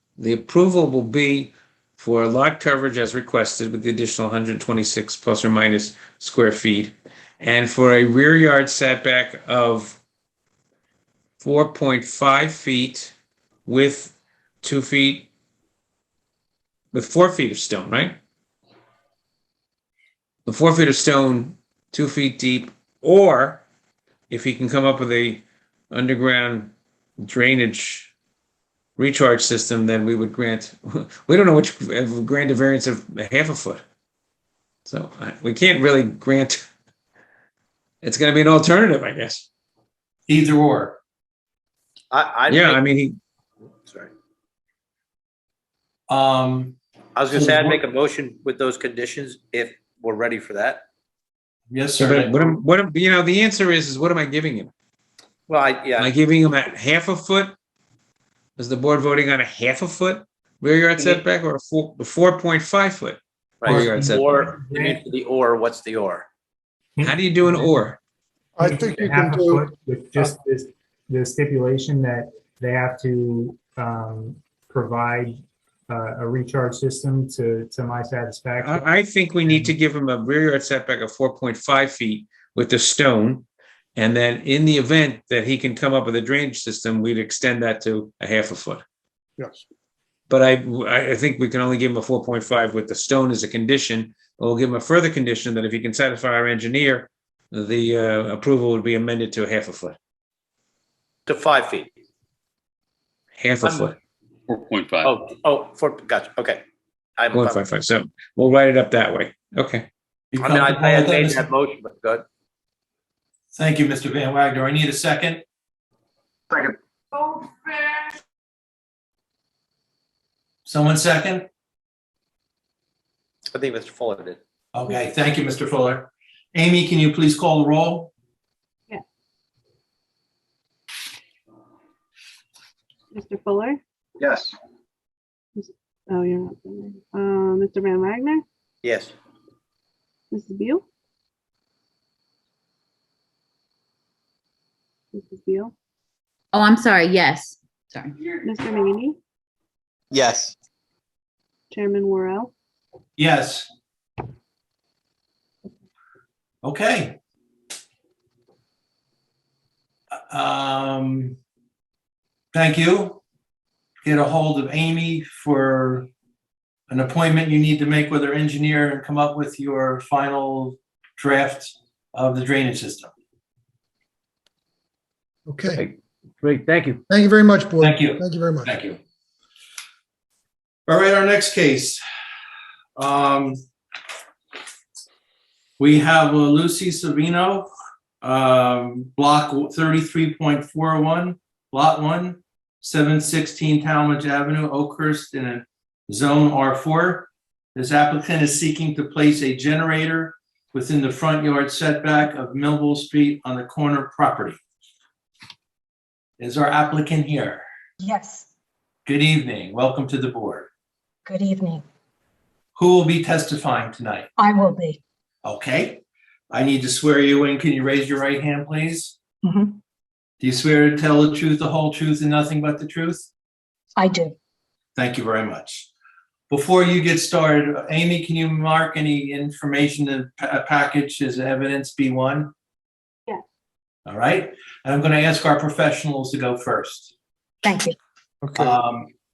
will be for lot coverage as requested with the additional 126 plus or minus square feet, and for a rear yard setback of 4.5 feet with 2 feet, with 4 feet of stone, right? The 4 feet of stone, 2 feet deep, or if he can come up with a underground drainage recharge system, then we would grant, we don't know which, grant a variance of half a foot. So we can't really grant, it's going to be an alternative, I guess. Either or. I mean, Sorry. I I was gonna say I'd make a motion with those conditions if we're ready for that. Yes, but sir. the answer is what am I giving him? Well, Am I giving him a half a foot? Is the board voting on a half a foot rear yard setback or a 4.5 foot rear yard setback? Or, you mean for the or, what's the or? How do you do an or? I think you Half can a do, foot with just the stipulation that they have to provide a recharge system to my satisfaction. I think we need to give him a rear yard setback of 4.5 feet with the stone. And then in the event that he can come up with a drainage system, we'd extend that to a half a foot. yes. But I think we can only give him a 4.5 with the stone as a condition. We'll give him a further condition that if he can satisfy our engineer, the approval would be amended to a half a foot. To 5 feet. Half a foot. 4.5. Gotcha, okay. 1.55. So we'll write it up that way. Okay. I mean, I had made that motion, but good. Thank you, Mr. Van Wagner. I need a second. Second. Someone second? I think Mr. Fuller did. Okay, thank you, Mr. Fuller. Amy, can you please call the roll? Yeah. Mr. Fuller? Yes. Oh, you're not there. Mr. Van Wagner? Yes. Mrs. Beal? Mrs. Beal? Oh, I'm sorry. Yes. Sorry. Mr. McGinney? Yes. Chairman Worrell? Yes. Okay. Thank you. Get a hold of Amy for an appointment you need to make with her engineer and come up with your final draft of the drainage system. Okay. Great, thank you. Thank you very much, board. Thank you. Thank you very much. Thank you. All right, our next case. We have Lucy Savino, block 33.41, lot 1, 716 Talmadge Avenue, Oakhurst, in a zone R4. This applicant is seeking to place a generator within the front yard setback of Millville Street on the corner property. Is our applicant here? Yes, Good evening. Welcome to the board. good evening. Who will be testifying tonight? I will be. Okay. I need to swear you in. Can you raise your right hand, please? Mhm. Do you swear to tell the truth, the whole truth, and nothing but the truth? I do. Thank you very much. Before you get started, Amy, can you mark any information in the package as evidence B1? Yes. All right. And I'm going to ask our professionals to go first. Thank you. Okay.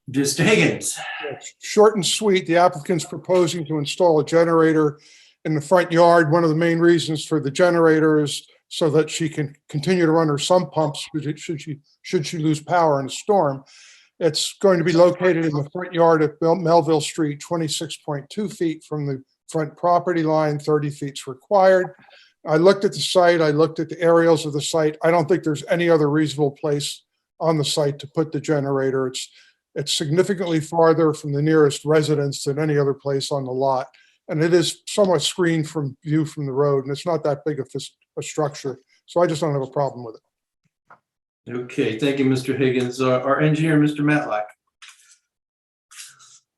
Mr. Higgins. Short and sweet, the applicant's proposing to install a generator in the front yard. One of the main reasons for the generator is so that she can continue to run her sump pumps should she lose power in a storm. It's going to be located in the front yard of Melville Street, 26.2 feet from the front property line, 30 feet is required. I looked at the site, I looked at the aerials of the site. I don't think there's any other reasonable place on the site to put the generator. It's significantly farther from the nearest residence than any other place on the lot. And it is somewhat screened from view from the road, and it's not that big of a structure. So I just don't have a problem with it. Okay, thank you, Mr. Higgins. Our engineer, Mr. Matlack.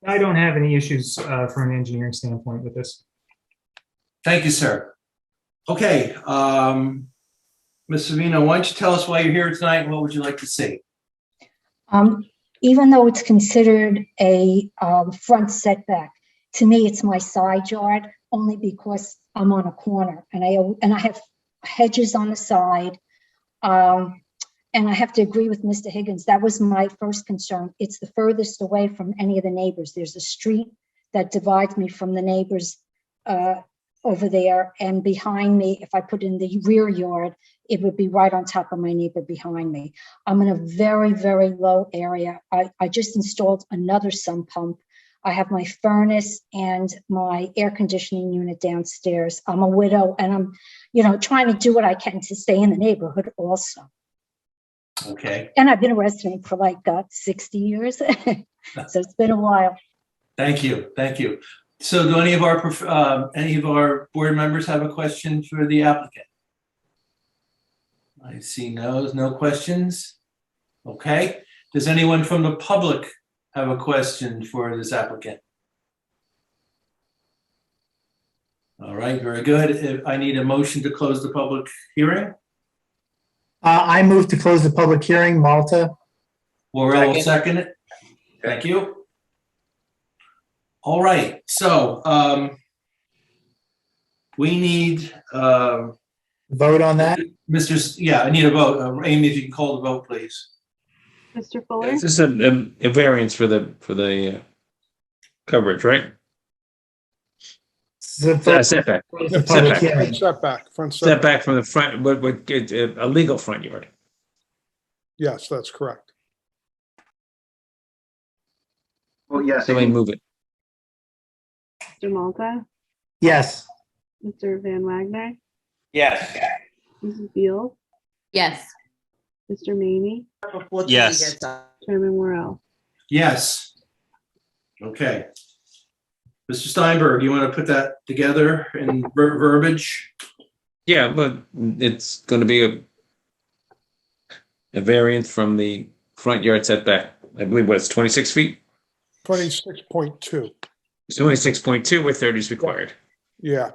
I don't have any issues from an engineering standpoint with this. Thank you, sir. Okay, Ms. Savino, why don't you tell us why you're here tonight and what would you like to see? Even though it's considered a front setback, to me, it's my side yard, only because I'm on a corner and I have hedges on the side. And I have to agree with Mr. Higgins. That was my first concern. It's the furthest away from any of the neighbors. There's a street that divides me from the neighbors over there. And behind me, if I put in the rear yard, it would be right on top of my neighbor behind me. I'm in a very, very low area. I just installed another sump pump. I have my furnace and my air conditioning unit downstairs. I'm a widow and I'm, trying to do what I can to stay in the neighborhood also. Okay, And I've been a resident for 60 years. So it's been a while. thank you, thank you. So do any of our board members have a question for the applicant? I see no questions. Okay, does anyone from the public have a question for this applicant? All right, very good. If I need a motion to close the public hearing. I move to close the public hearing. Malta. Laurel will second it. Thank you. All right, so we need Vote on that. I need a vote. Amy, if you can call the vote, please. Mr. Fuller, This is a variance for the coverage, right? Setback. Close the public Setback. hearing. Front setback. Setback from the front, a legal front yard. Yes, that's correct. Well, yes. Somebody move it. Mr. Malta, Yes. Mr. Van Wagner, Yes. Mrs. Beal, Yes. Mr. Mamie, Yes. Chairman Worrell. Yes. Okay. Mr. Steinberg, you want to put that together in verbiage? Yeah, but it's going to be a variance from the front yard setback. I believe what's 26 feet? 26.2. It's 26.2 where 30 is required. Yeah.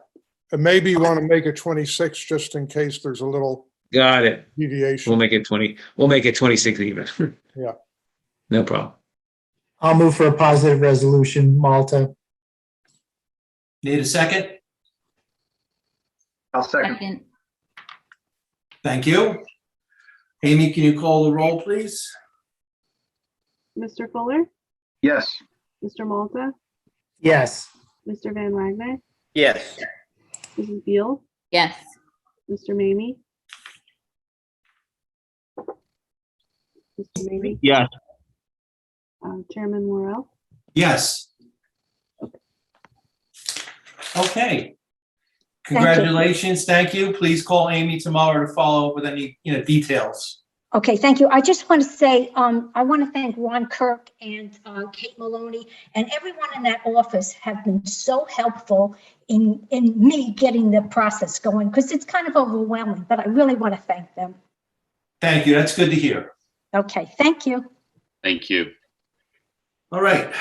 And maybe you want to make it 26 just in case there's a little Got it. deviation. We'll make it 20. We'll make it 26 even. Yeah. No problem. I'll move for a positive resolution. Malta. Need a second? I'll second. Second. Thank you. Amy, can you call the roll, please? Mr. Fuller, Yes. Mr. Malta, Yes. Mr. Van Wagner, Yes. Mrs. Beal, Yes. Mr. Mamie. Mr. Mamie, Yes. Chairman Worrell. Yes. Okay. Congratulations. Thank you. Please call Amy tomorrow to follow up with any details. Okay, thank you. I just want to say, I want to thank Ron Kirk and Kate Maloney and everyone in that office have been so helpful in me getting the process going, because it's kind of overwhelming, but I really want to thank them. Thank you. That's good to hear. Okay, thank you. Thank you. All right.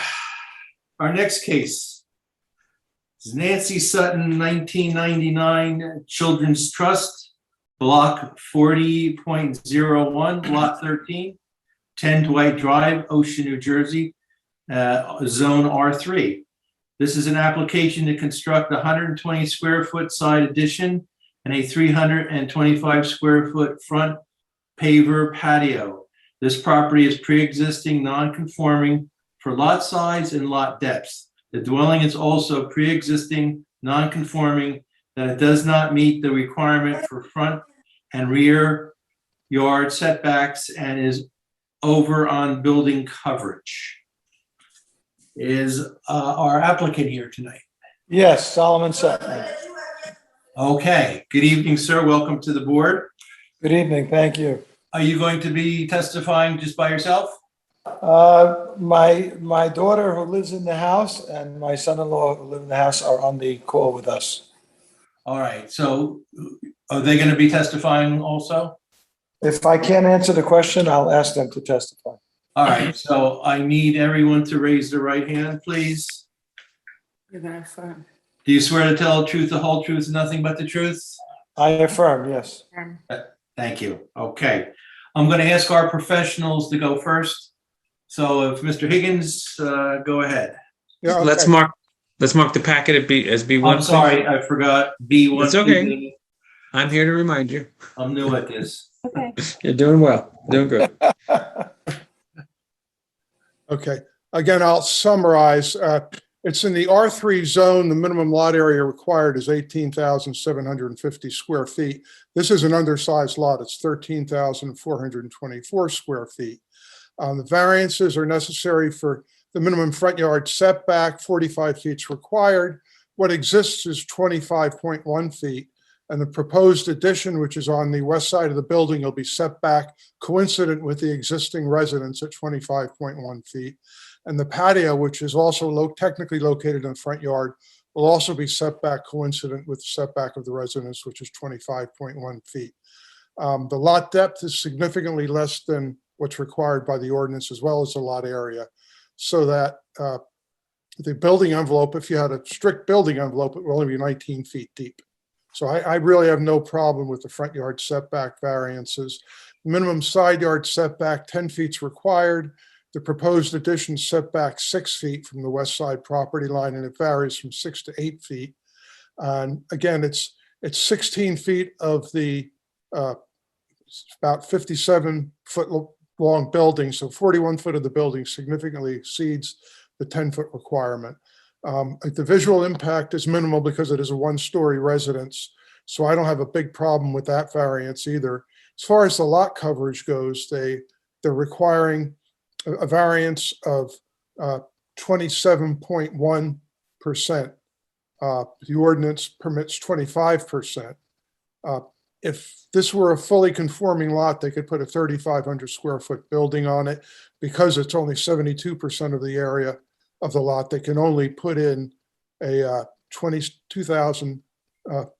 Our next case is Nancy Sutton, 1999 Children's Trust, Block 40.01, Lot 13, 10 Dwight Drive, Ocean, New Jersey, Zone R3. This is an application to construct a 120 square foot side addition and a 325 square foot front paver patio. This property is pre-existing non-conforming for lot size and lot depths. The dwelling is also pre-existing non-conforming that it does not meet the requirement for front and rear yard setbacks and is over on building coverage. Is our applicant here tonight? Yes, Solomon Sutton. Okay, good evening, sir. Welcome to the board. Good evening, thank you. Are you going to be testifying just by yourself? My daughter who lives in the house and my son-in-law who live in the house are on the call with us. All right, so are they going to be testifying also? If I can't answer the question, I'll ask them to testify. All right, so I need everyone to raise their right hand, please. You're gonna affirm. Do you swear to tell the truth, the whole truth, and nothing but the truth? I affirm, yes. Thank you. Okay. I'm going to ask our professionals to go first. So if Mr. Higgins, go ahead. Yeah, Let's okay. mark the packet as B1. I'm sorry, I forgot B1. It's okay. I'm here to remind you. I'm new at this. Okay. You're doing well, doing good. Okay, again, I'll summarize. It's in the R3 zone. The minimum lot area required is 18,750 square feet. This is an undersized lot. It's 13,424 square feet. The variances are necessary for the minimum front yard setback, 45 feet is required. What exists is 25.1 feet. And the proposed addition, which is on the west side of the building, will be set back coincident with the existing residence at 25.1 feet. And the patio, which is also technically located in the front yard, will also be set back coincident with the setback of the residence, which is 25.1 feet. The lot depth is significantly less than what's required by the ordinance, as well as the lot area, so that the building envelope, if you had a strict building envelope, it will only be 19 feet deep. So I really have no problem with the front yard setback variances. Minimum side yard setback, 10 feet is required. The proposed addition setback 6 feet from the west side property line, and it varies from 6 to 8 feet. And again, it's 16 feet of the about 57-foot long building. So 41 foot of the building significantly exceeds the 10-foot requirement. The visual impact is minimal because it is a one-story residence, so I don't have a big problem with that variance either. As far as the lot coverage goes, they're requiring a variance of 27.1%. The ordinance permits 25%. If this were a fully conforming lot, they could put a 3,500 square foot building on it. Because it's only 72% of the area of the lot, they can only put in a 22,000, let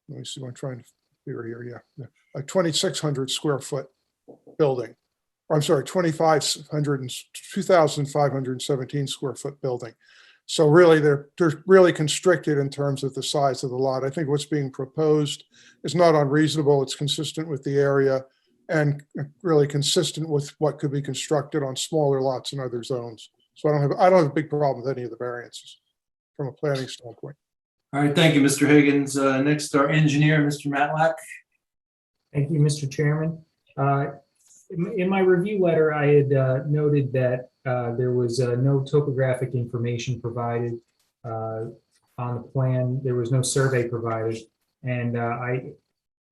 me see what I'm trying to figure here, yeah, a 2,600 square foot building. Or I'm sorry, 2,517 square foot building. So really, they're really constricted in terms of the size of the lot. I think what's being proposed is not unreasonable. It's consistent with the area and really consistent with what could be constructed on smaller lots in other zones. So I don't have a big problem with any of the variances from a planning standpoint. All right, thank you, Mr. Higgins. Next, our engineer, Mr. Matlack. Thank you, Mr. Chairman. In my review letter, I had noted that there was no topographic information provided on the plan. There was no survey provided. And I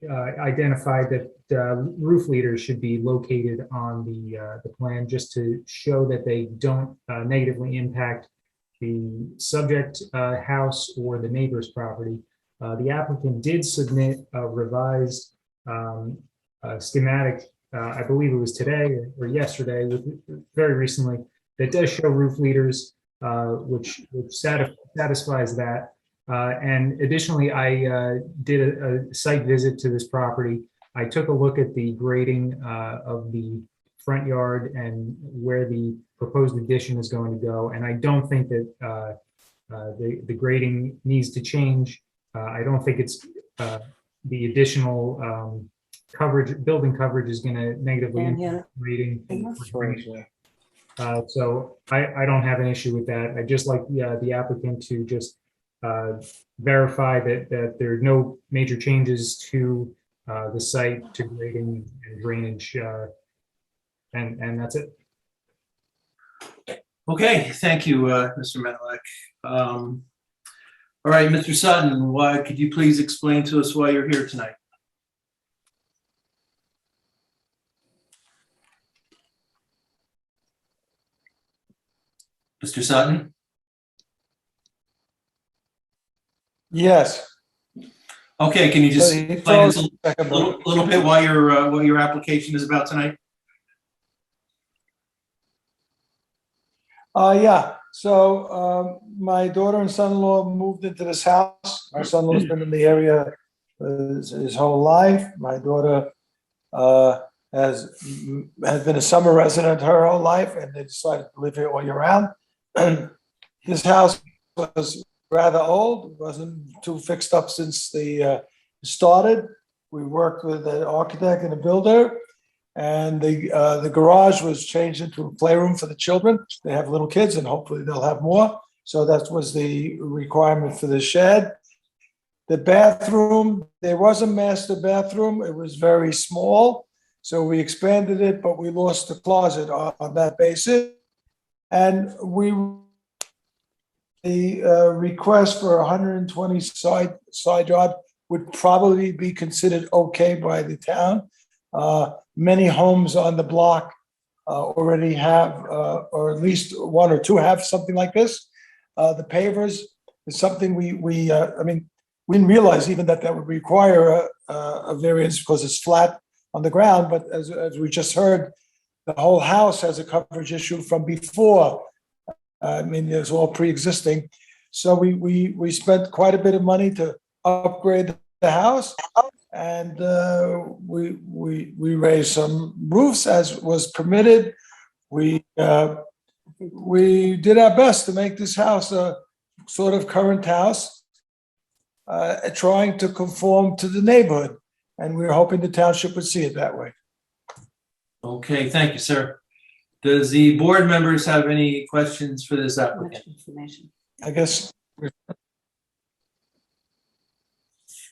identified that roof leaders should be located on the plan just to show that they don't negatively impact the subject house or the neighbor's property. The applicant did submit a revised schematic, I believe it was today or yesterday, very recently, that does show roof leaders, which satisfies that. And additionally, I did a site visit to this property. I took a look at the grading of the front yard and where the proposed addition is going to go. And I don't think that the grading needs to change. I don't think it's the additional building coverage is going to negatively impact grading. So I don't have an issue with that. I just like the applicant to just verify that there are no major changes to the site, to grading and drainage, and that's it. Okay, thank you, Mr. Matlack. All right, Mr. Sutton, could you please explain to us why you're here tonight? Mr. Sutton? Yes. Okay, can you just So he explain us froze a a second, but- little bit what your application is about tonight? Yeah, so my daughter and son-in-law moved into this house. My son-in-law's been in the area his whole life. My daughter has been a summer resident her whole life, and they decided to live here all year round. This house was rather old, wasn't too fixed up since the started. We worked with an architect and a builder. And the garage was changed into a playroom for the children. They have little kids and hopefully they'll have more. So that was the requirement for the shed. The bathroom, there was a master bathroom. It was very small. So we expanded it, but we lost the closet on that basis. And the request for 120 side yard would probably be considered okay by the town. Many homes on the block already have, or at least one or two have something like this. The pavers is something we didn't realize even that would require a variance because it's flat on the ground. But as we just heard, the whole house has a coverage issue from before. It's all pre-existing. So we spent quite a bit of money to upgrade the house. And we raised some roofs as was permitted. We did our best to make this house a sort of current house, trying to conform to the neighborhood. And we were hoping the township would see it that way. Okay, thank you, sir. Does the board members have any questions for this applicant? I guess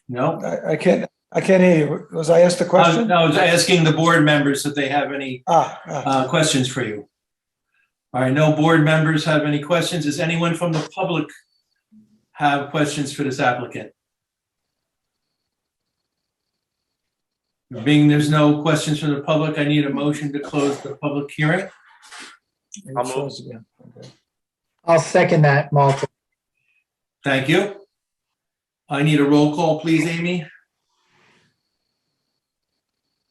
No? I can't hear you. Was I asked a question? I was asking the board members if they have any questions for you. All right, no board members have any questions. Does anyone from the public have questions for this applicant? Being there's no questions from the public, I need a motion to close the public hearing. I'll second that, Malta. Thank you. I need a roll call, please, Amy.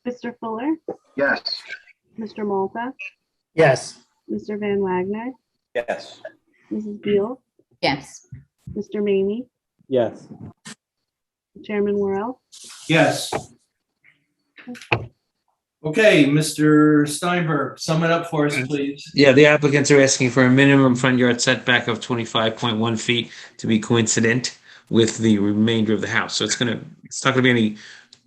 Mr. Fuller, Yes. Mr. Malta, Yes. Mr. Van Wagner, Yes. Mrs. Beal, Yes. Mr. Mamie, Yes. Chairman Worrell. Yes. Okay, Mr. Steinberg, sum it up for us, please. Yeah, the applicants are asking for a minimum front yard setback of 25.1 feet to be coincident with the remainder of the house. So it's not gonna be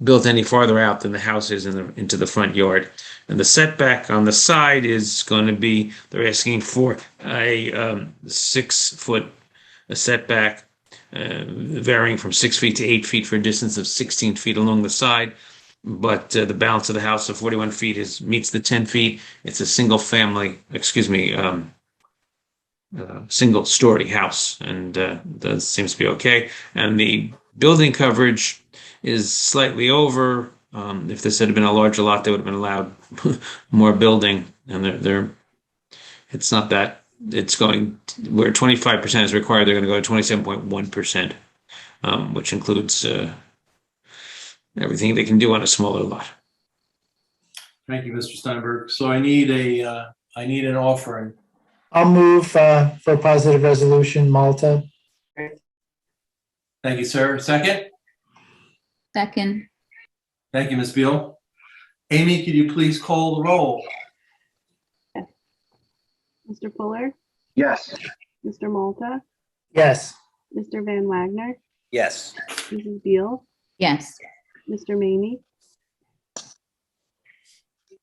built any farther out than the house is into the front yard. And the setback on the side is going to be, they're asking for a 6 foot setback, varying from 6 feet to 8 feet for a distance of 16 feet along the side. But the balance of the house of 41 feet meets the 10 feet. It's a single story house, and that seems to be okay. And the building coverage is slightly over. If this had been a larger lot, they would have been allowed more building, and it's not that. It's going where 25% is required. They're going to go to 27.1%, which includes everything they can do on a smaller lot. Thank you, Mr. Steinberg. So I need an offering. I'll move for positive resolution, Malta. Thank you, sir. Second? Second. Thank you, Ms. Beal. Amy, could you please call the roll? Mr. Fuller, Yes. Mr. Malta, Yes. Mr. Van Wagner, Yes. Mrs. Beal, Yes. Mr. Mamie,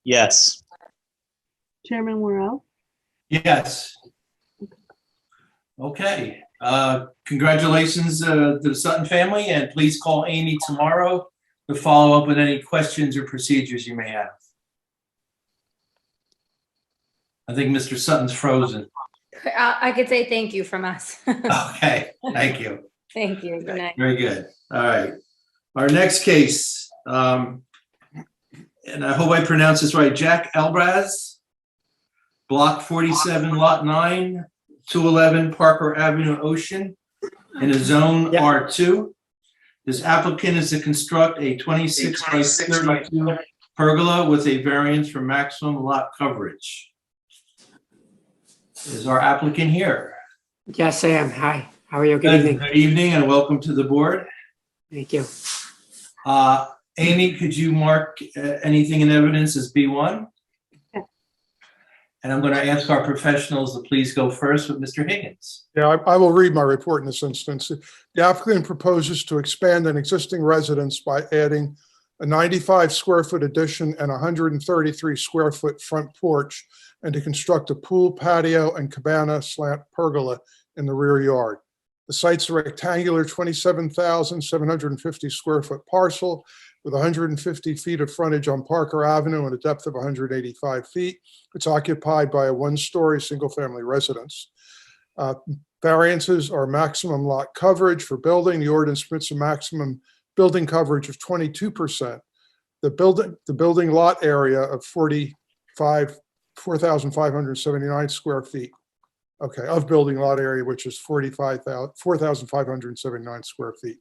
Yes. Chairman Worrell. Yes. Okay. Congratulations to the Sutton family, and please call Amy tomorrow to follow up with any questions or procedures you may have. I think Mr. Sutton's frozen. I could say thank you from us. Okay, thank you. Thank you. Good night. Very good. All right. Our next case, and I hope I pronounce this right, Jack Elbraz, Block 47, Lot 9, 211 Parker Avenue, Ocean, in a zone R2. This applicant is to construct a 26 by 32 pergola with a variance for maximum lot coverage. Is our applicant here? Yes, I am. Hi, how are you? Good evening. Good evening and welcome to the board. Thank you. Amy, could you mark anything in evidence as B1? Yes. And I'm going to ask our professionals to please go first with Mr. Higgins. Yeah, I will read my report in this instance. The applicant proposes to expand an existing residence by adding a 95 square foot addition and 133 square foot front porch, and to construct a pool, patio, and cabana slant pergola in the rear yard. The site's a rectangular 27,750 square foot parcel with 150 feet of frontage on Parker Avenue and a depth of 185 feet. It's occupied by a one-story single-family residence. Variances are maximum lot coverage for building. The ordinance permits a maximum building coverage of 22%. The building lot area of 4,579 square feet. Okay, of building lot area, which is 4,579 square feet.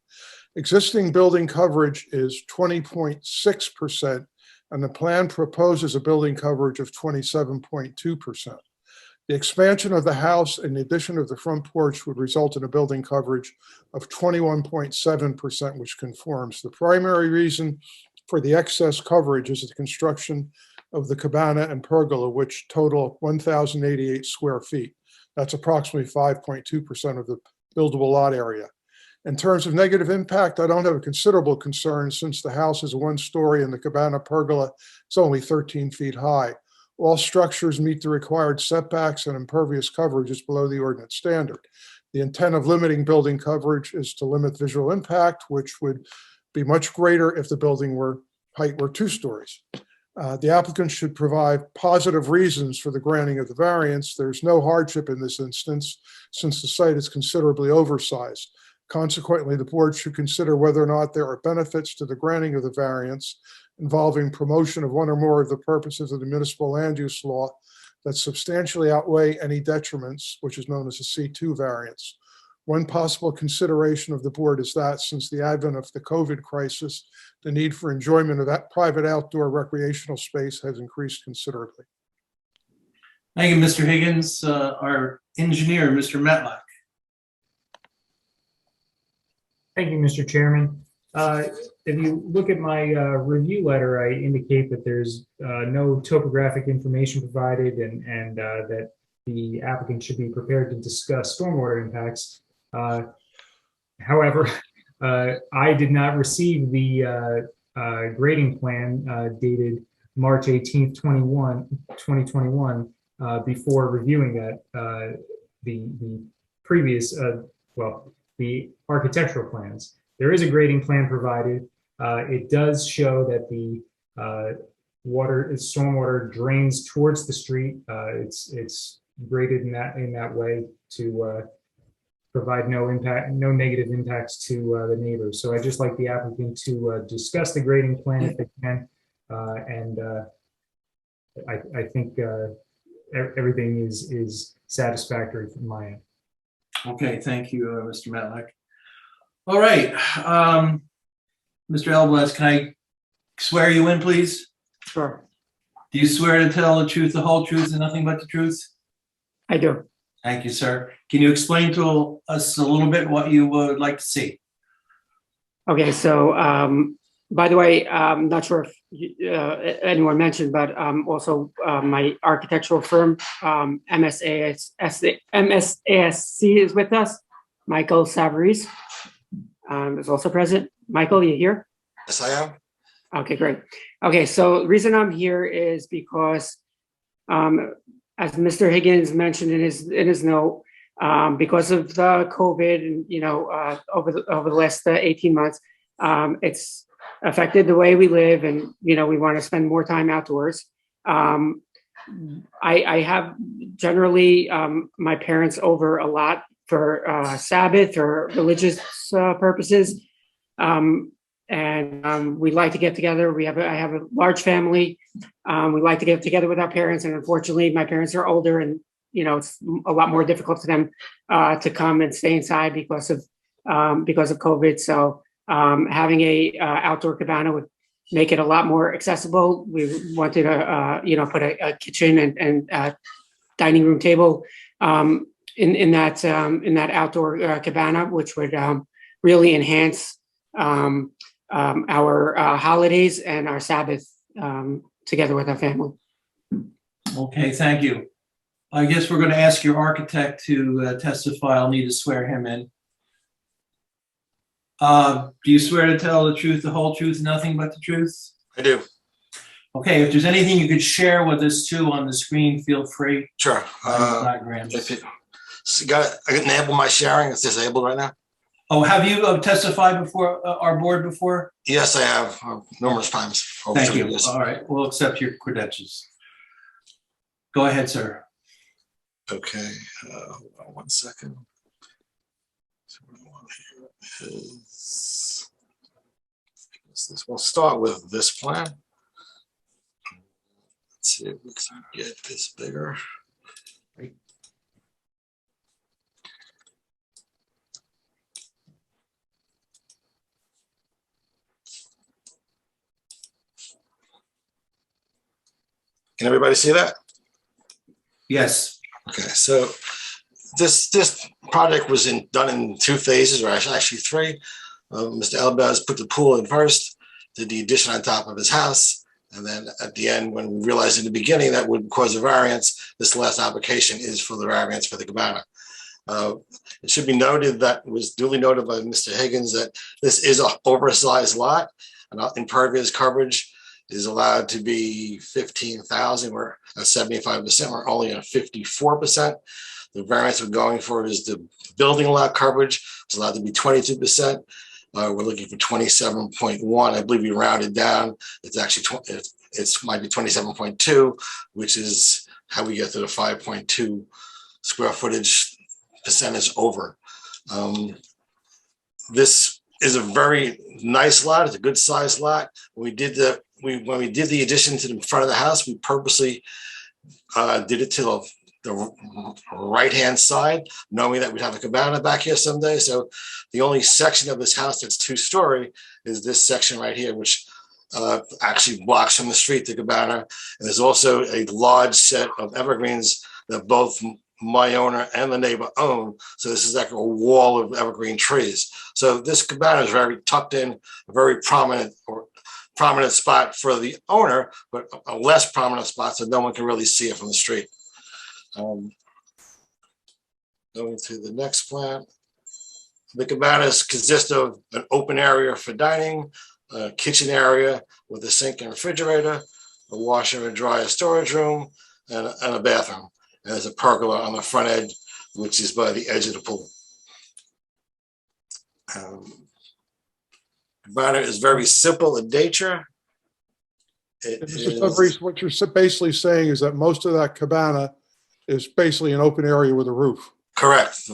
Existing building coverage is 20.6%, and the plan proposes a building coverage of 27.2%. The expansion of the house and the addition of the front porch would result in a building coverage of 21.7%, which conforms. The primary reason for the excess coverage is the construction of the cabana and pergola, which total 1,088 square feet. That's approximately 5.2% of the buildable lot area. In terms of negative impact, I don't have a considerable concern since the house is a one-story and the cabana pergola is only 13 feet high. All structures meet the required setbacks and impervious coverage is below the ordinance standard. The intent of limiting building coverage is to limit visual impact, which would be much greater if the building height were 2 stories. The applicant should provide positive reasons for the granting of the variance. There's no hardship in this instance since the site is considerably oversized. Consequently, the board should consider whether or not there are benefits to the granting of the variance involving promotion of one or more of the purposes of the municipal land use law that substantially outweigh any detriments, which is known as a C2 variance. One possible consideration of the board is that since the advent of the COVID crisis, the need for enjoyment of that private outdoor recreational space has increased considerably. Thank you, Mr. Higgins. Our engineer, Mr. Matlock. Thank you, Mr. Chairman. If you look at my review letter, I indicate that there's no topographic information provided and that the applicant should be prepared to discuss stormwater impacts. However, I did not receive the grading plan dated March 18th, 2021 before reviewing that, the previous, the architectural plans. There is a grading plan provided. It does show that the stormwater drains towards the street. It's graded in that way to provide no negative impacts to the neighbors. So I'd just like the applicant to discuss the grading plan if they can, and I think everything is satisfactory from my end. Okay, thank you, Mr. Matlock. All right, Mr. Elbless, can I swear you in, please? Sure. Do you swear to tell the truth, the whole truth, and nothing but the truth? I do. Thank you, sir. Can you explain to us a little bit what you would like to see? Okay, so by the way, I'm not sure if anyone mentioned, but also my architectural firm, MSASC is with us. Michael Savarese is also present. Michael, you here? Yes, I am. Okay, great. Okay, so the reason I'm here is because, as Mr. Higgins mentioned in his note, because of the COVID and over the last 18 months, it's affected the way we live, and we want to spend more time outdoors. I have generally my parents over a lot for Sabbath or religious purposes, and we like to get together. I have a large family. We like to get together with our parents, and unfortunately, my parents are older, and it's a lot more difficult for them to come and stay inside because of COVID. So having a outdoor cabana would make it a lot more accessible. We wanted to, put a kitchen and dining room table in that outdoor cabana, which would really enhance our holidays and our Sabbath together with our family. Okay, thank you. I guess we're going to ask your architect to testify. I'll need to swear him in. Do you swear to tell the truth, the whole truth, nothing but the truth? I do. Okay, if there's anything you could share with us too on the screen, feel free. Sure. Diagrams. I can enable my sharing. It's disabled right now. Oh, have you testified before our board before? Yes, I have numerous times. Thank you. All right, we'll accept your credentials. Go ahead, sir. Okay, hold on 1 second. So what I want here is this. We'll start with this plan. Let's see if we can get this bigger. Can everybody see that? Yes. Okay, so this project was done in 2 phases, or actually 3. Mr. Elbaz put the pool in first, did the addition on top of his house, and then at the end, when we realized in the beginning that would cause a variance, this last application is for the variance for the cabana. It should be noted that it was duly noted by Mr. Higgins that this is an oversized lot, and impervious coverage is allowed to be 15,000. We're at 75%. We're only at 54%. The variance we're going for is the building lot coverage. It's allowed to be 22%. We're looking for 27.1. I believe we rounded down. It's actually might be 27.2, which is how we get to the 5.2 square footage percentage over. This is a very nice lot. It's a good sized lot. When we did the addition to the front of the house, we purposely did it to the right-hand side, knowing that we'd have a cabana back here someday. So the only section of this house that's 2-story is this section right here, which actually blocks from the street the cabana. And there's also a large set of evergreens that both my owner and the neighbor own. So this is like a wall of evergreen trees. So this cabana is very tucked in, a very prominent spot for the owner, but a less prominent spot so no one can really see it from the street. Going to the next plan. The cabanas consist of an open area for dining, a kitchen area with a sink and refrigerator, a washer and dryer storage room, and a bathroom. And there's a pergola on the front edge, which is by the edge of the pool. Cabana is very simple in nature. Mr. Tavreese, what you're basically saying is that most of that cabana is basically an open area with a roof. Correct.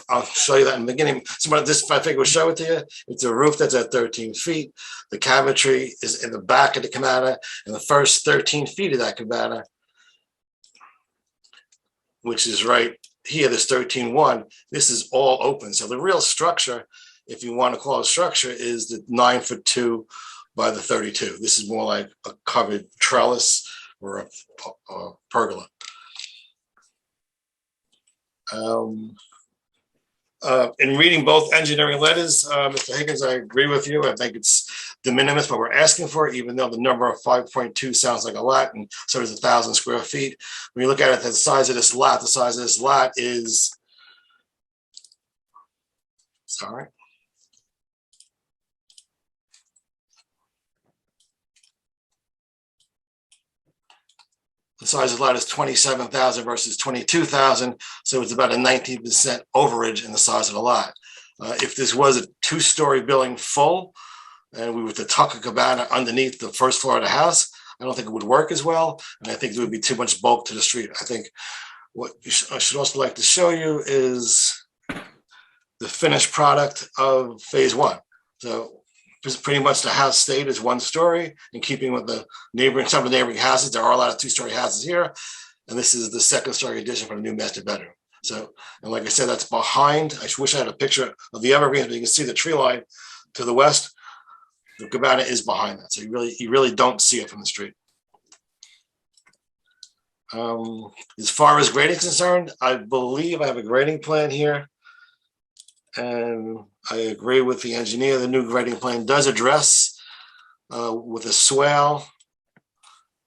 I'll show you that in the beginning. So this, I think, will show it to you. It's a roof that's at 13 feet. The cabinetry is in the back of the cabana, and the first 13 feet of that cabana, which is right here, this 13.1, this is all open. So the real structure, if you want to call it structure, is the 9'2" by the 32. This is more like a covered trellis or a pergola. In reading both engineering letters, Mr. Higgins, I agree with you. I think it's de minimis what we're asking for, even though the number of 5.2 sounds like a lot, and so does 1,000 square feet. When you look at it, the size of this lot is, sorry. The size of the lot is 27,000 versus 22,000, so it's about a 19% overage in the size of the lot. If this was a 2-story building full, and we were to tuck a cabana underneath the first floor of the house, I don't think it would work as well, and I think there would be too much bulk to the street. I think what I should also like to show you is the finished product of phase 1. So pretty much the house stayed as 1 story, in keeping with some of the neighboring houses. There are a lot of 2-story houses here. and this is the second story addition for the new master bedroom. So, and like I said, that's behind. I wish I had a picture of the evergreens, but you can see the tree line to the west. The cabana is behind that, so you really don't see it from the street. As far as grading is concerned, I believe I have a grading plan here. And I agree with the engineer. The new grading plan does address with a swale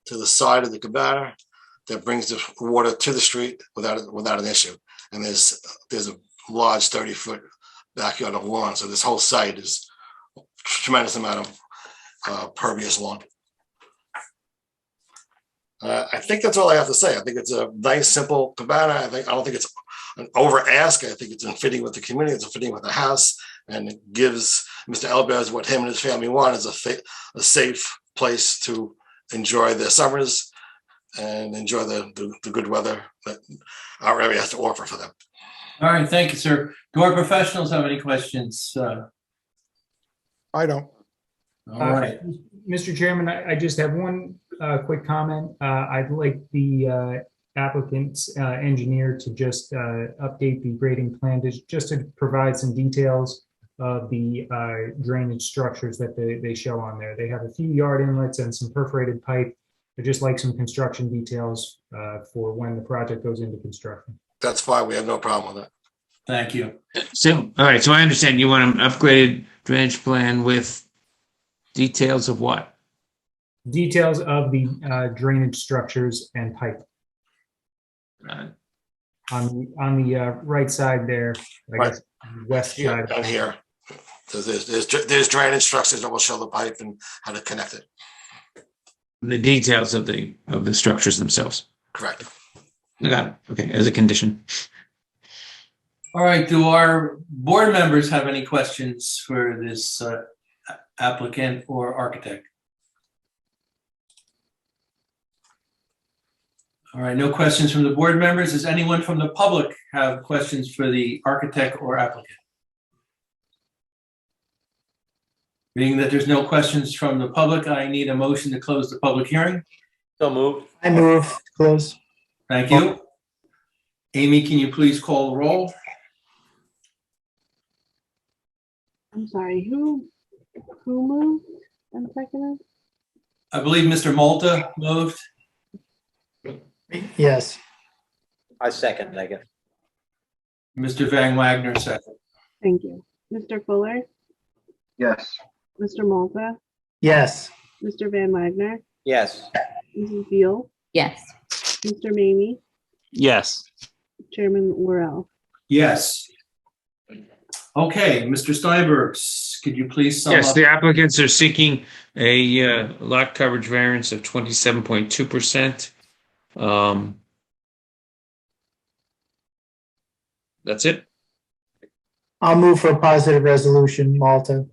to the side of the cabana that brings the water to the street without an issue. And there's a large 30-foot backyard of lawn. So this whole site is a tremendous amount of pervious lawn. I think that's all I have to say. I think it's a nice, simple cabana. I don't think it's an over ask. I think it's in fitting with the community. It's in fitting with the house, and it gives Mr. Elbaz what him and his family want, is a safe place to enjoy their summers and enjoy the good weather that our area has to offer for them. All right, thank you, sir. Do our professionals have any questions? I don't. All right. Mr. Chairman, I just have one quick comment. I'd like the applicant's engineer to just update the grading plan just to provide some details of the drainage structures that they show on there. They have a few yard inlets and some perforated pipe. I'd just like some construction details for when the project goes into construction. That's fine. We have no problem with that. Thank you. So, all right, so I understand you want an upgraded drainage plan with details of what? Details of the drainage structures and pipe. On the right side there, I guess, west side. Down here. So there's drainage structures that will show the pipe and how to connect it. The details of the structures themselves. Correct. I got it. Okay, as a condition. All right, do our board members have any questions for this applicant or architect? All right, no questions from the board members. Does anyone from the public have questions for the architect or applicant? Being that there's no questions from the public, I need a motion to close the public hearing. So moved. I move to close. Thank you. Amy, can you please call the roll? I'm sorry, who moved and seconded? I believe Mr. Malta moved. Yes. I second, I guess. Mr. Van Wagner second. Thank you. Mr. Fuller, Yes. Mr. Malta, Yes. Mr. Van Wagner, Yes. Mrs. Beal, Yes. Mr. Mamie, Yes. Chairman Worrell. Yes. Okay, Mr. Steinberg, could you please sum Yes, up? the applicants are seeking a lot coverage variance of 27.2%. That's it. I'll move for a positive resolution, Malta.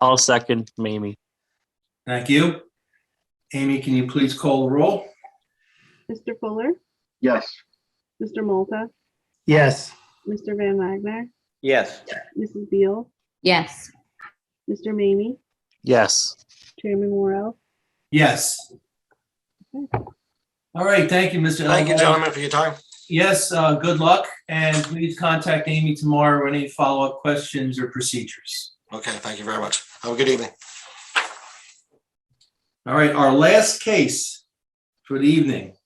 I'll second Mamie. Thank you. Amy, can you please call the roll? Mr. Fuller, Yes. Mr. Malta, Yes. Mr. Van Wagner, Yes. Mrs. Beal, Yes. Mr. Mamie, Yes. Chairman Worrell. Yes. All right, thank you, Mr. Thank you, Elway. gentlemen, for your time. Yes, good luck, and please contact Amy tomorrow with any follow-up questions or procedures. Okay, thank you very much. Have a good evening. All right, our last case for the evening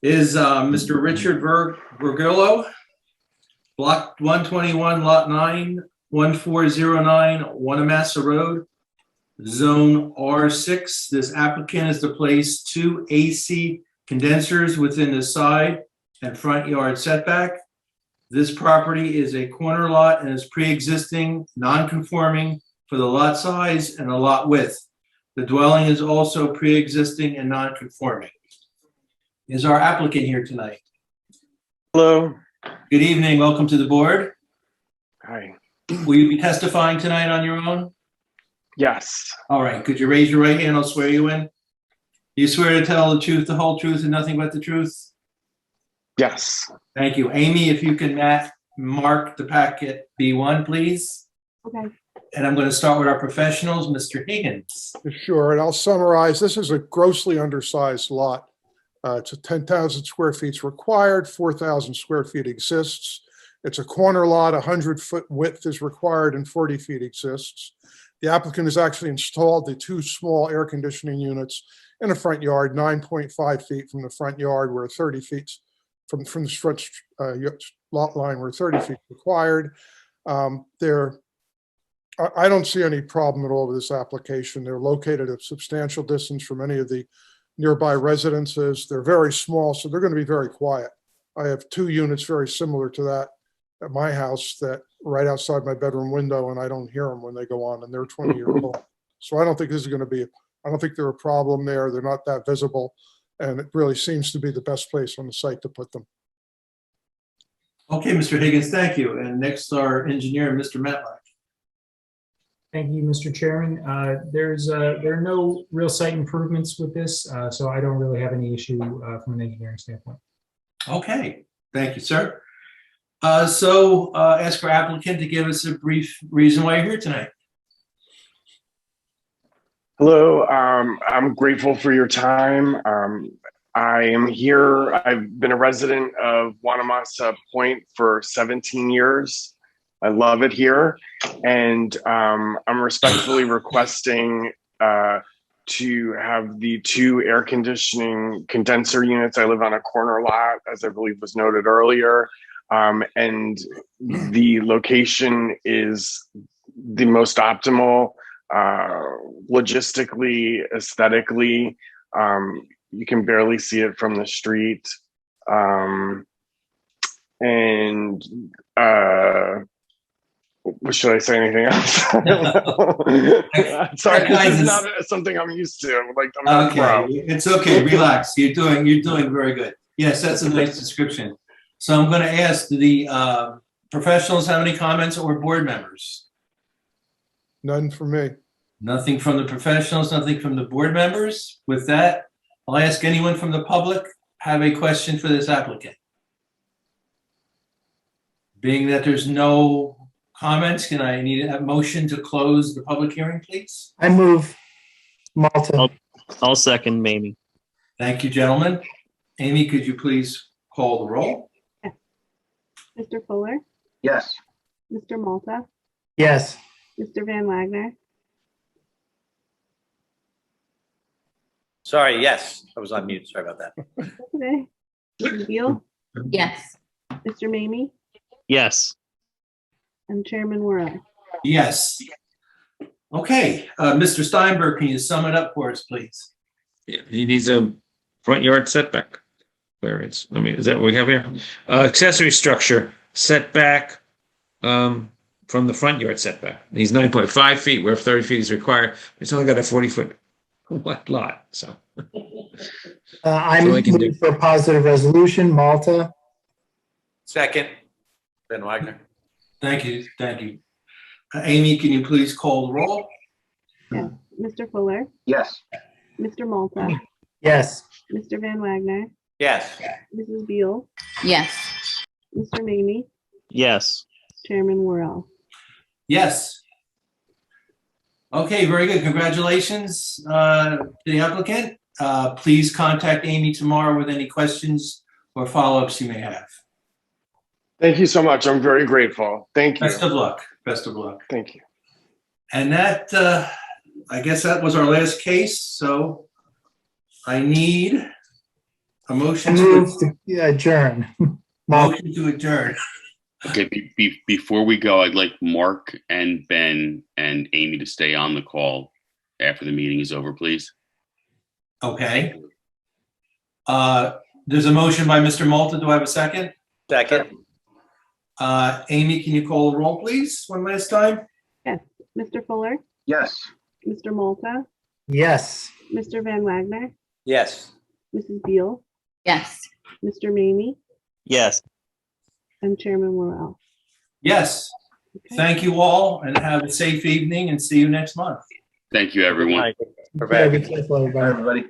is Mr. Richard Vergillo, Block 121, Lot 9, 1409, Wanamassa Road, Zone R6. This applicant is to place 2 AC condensers within the side and front yard setback. This property is a corner lot and is pre-existing, non-conforming for the lot size and the lot width. The dwelling is also pre-existing and non-conforming. Is our applicant here tonight? Hello. Good evening, welcome to the board. Hi. Will you be testifying tonight on your own? Yes. All right, could you raise your right hand? I'll swear you in. You swear to tell the truth, the whole truth, and nothing but the truth? Yes. Thank you. Amy, if you can mark the packet B1, please. Okay. And I'm going to start with our professionals, Mr. Higgins. Sure, and I'll summarize. This is a grossly undersized lot. It's a 10,000 square feet is required, 4,000 square feet exists. It's a corner lot, 100-foot width is required and 40 feet exists. The applicant has actually installed the 2 small air conditioning units in the front yard, 9.5 feet from the front yard, where 30 feet from the front lot line where 30 feet required. I don't see any problem at all with this application. They're located at a substantial distance from any of the nearby residences. They're very small, so they're going to be very quiet. I have 2 units very similar to that at my house that right outside my bedroom window, and I don't hear them when they go on, and they're 20 years old. So I don't think this is going to be, I don't think they're a problem there. They're not that visible, and it really seems to be the best place on the site to put them. Okay, Mr. Higgins, thank you. And next, our engineer, Mr. Matlack. Thank you, Mr. Chairman. There are no real site improvements with this, so I don't really have any issue from an engineering standpoint. Okay, thank you, sir. Ask our applicant to give us a brief reason why you're here tonight. Hello, I'm grateful for your time. I am here. I've been a resident of Wanamassa Point for 17 years. I love it here. And I'm respectfully requesting to have the 2 air conditioning condenser units. I live on a corner lot, as I believe was noted earlier. And the location is the most optimal, logistically, aesthetically. You can barely see it from the street. Should I say anything else? Sorry, this is not something I'm used to. Like, I'm not pro. It's okay. Relax. You're doing very good. Yes, that's a nice description. So I'm going to ask the professionals have any comments or board members? None for me. Nothing from the professionals, nothing from the board members. With that, I'll ask anyone from the public have a question for this applicant. Being that there's no comments, can I need a motion to close the public hearing, please? I move Malta. I'll second Mamie. Thank you, gentlemen. Amy, could you please call the roll? Yes. Mr. Fuller, Yes. Mr. Malta, Yes. Mr. Van Wagner, Sorry, yes, I was on mute. Sorry about that. okay, Mrs. Beal, Yes. Mr. Mamie, Yes. and Chairman Worrell. Yes. Okay, Mr. Steinberg, can you sum it up for us, please? Yeah, he needs a front yard setback variance. I mean, is that what we have here? Accessory structure setback from the front yard setback. He's 9.5 feet, where 30 feet is required. It's only got a 40-foot lot, so. I'm So I can do- moving for a positive resolution. Malta. Second, Ben Wagner. Thank you, thank you. Amy, can you please call the roll? Yes. Mr. Fuller, Yes. Mr. Malta, Yes. Mr. Van Wagner, Yes. Mrs. Beal, Yes. Mr. Mamie, Yes. Chairman Worrell. Yes. Okay, very good. Congratulations to the applicant. Please contact Amy tomorrow with any questions or follow-ups you may have. Thank you so much. I'm very grateful. Thank you. Best of luck. Best of luck. Thank you. And that, I guess that was our last case, so I need a motion Move to to adjourn. motion to adjourn. Okay, before we go, I'd like Mark and Ben and Amy to stay on the call after the meeting is over, please. Okay. There's a motion by Mr. Malta. Do I have a second? Second. Amy, can you call the roll, please, one last time? Yes. Mr. Fuller, Yes. Mr. Malta, Yes. Mr. Van Wagner, Yes. Mrs. Beal, Yes. Mr. Mamie, Yes. and Chairman Worrell. Yes. Okay. Thank you all and have a safe evening and see you next month. Thank you, everyone. Yeah, be careful, everybody. Bye, everybody.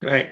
Right.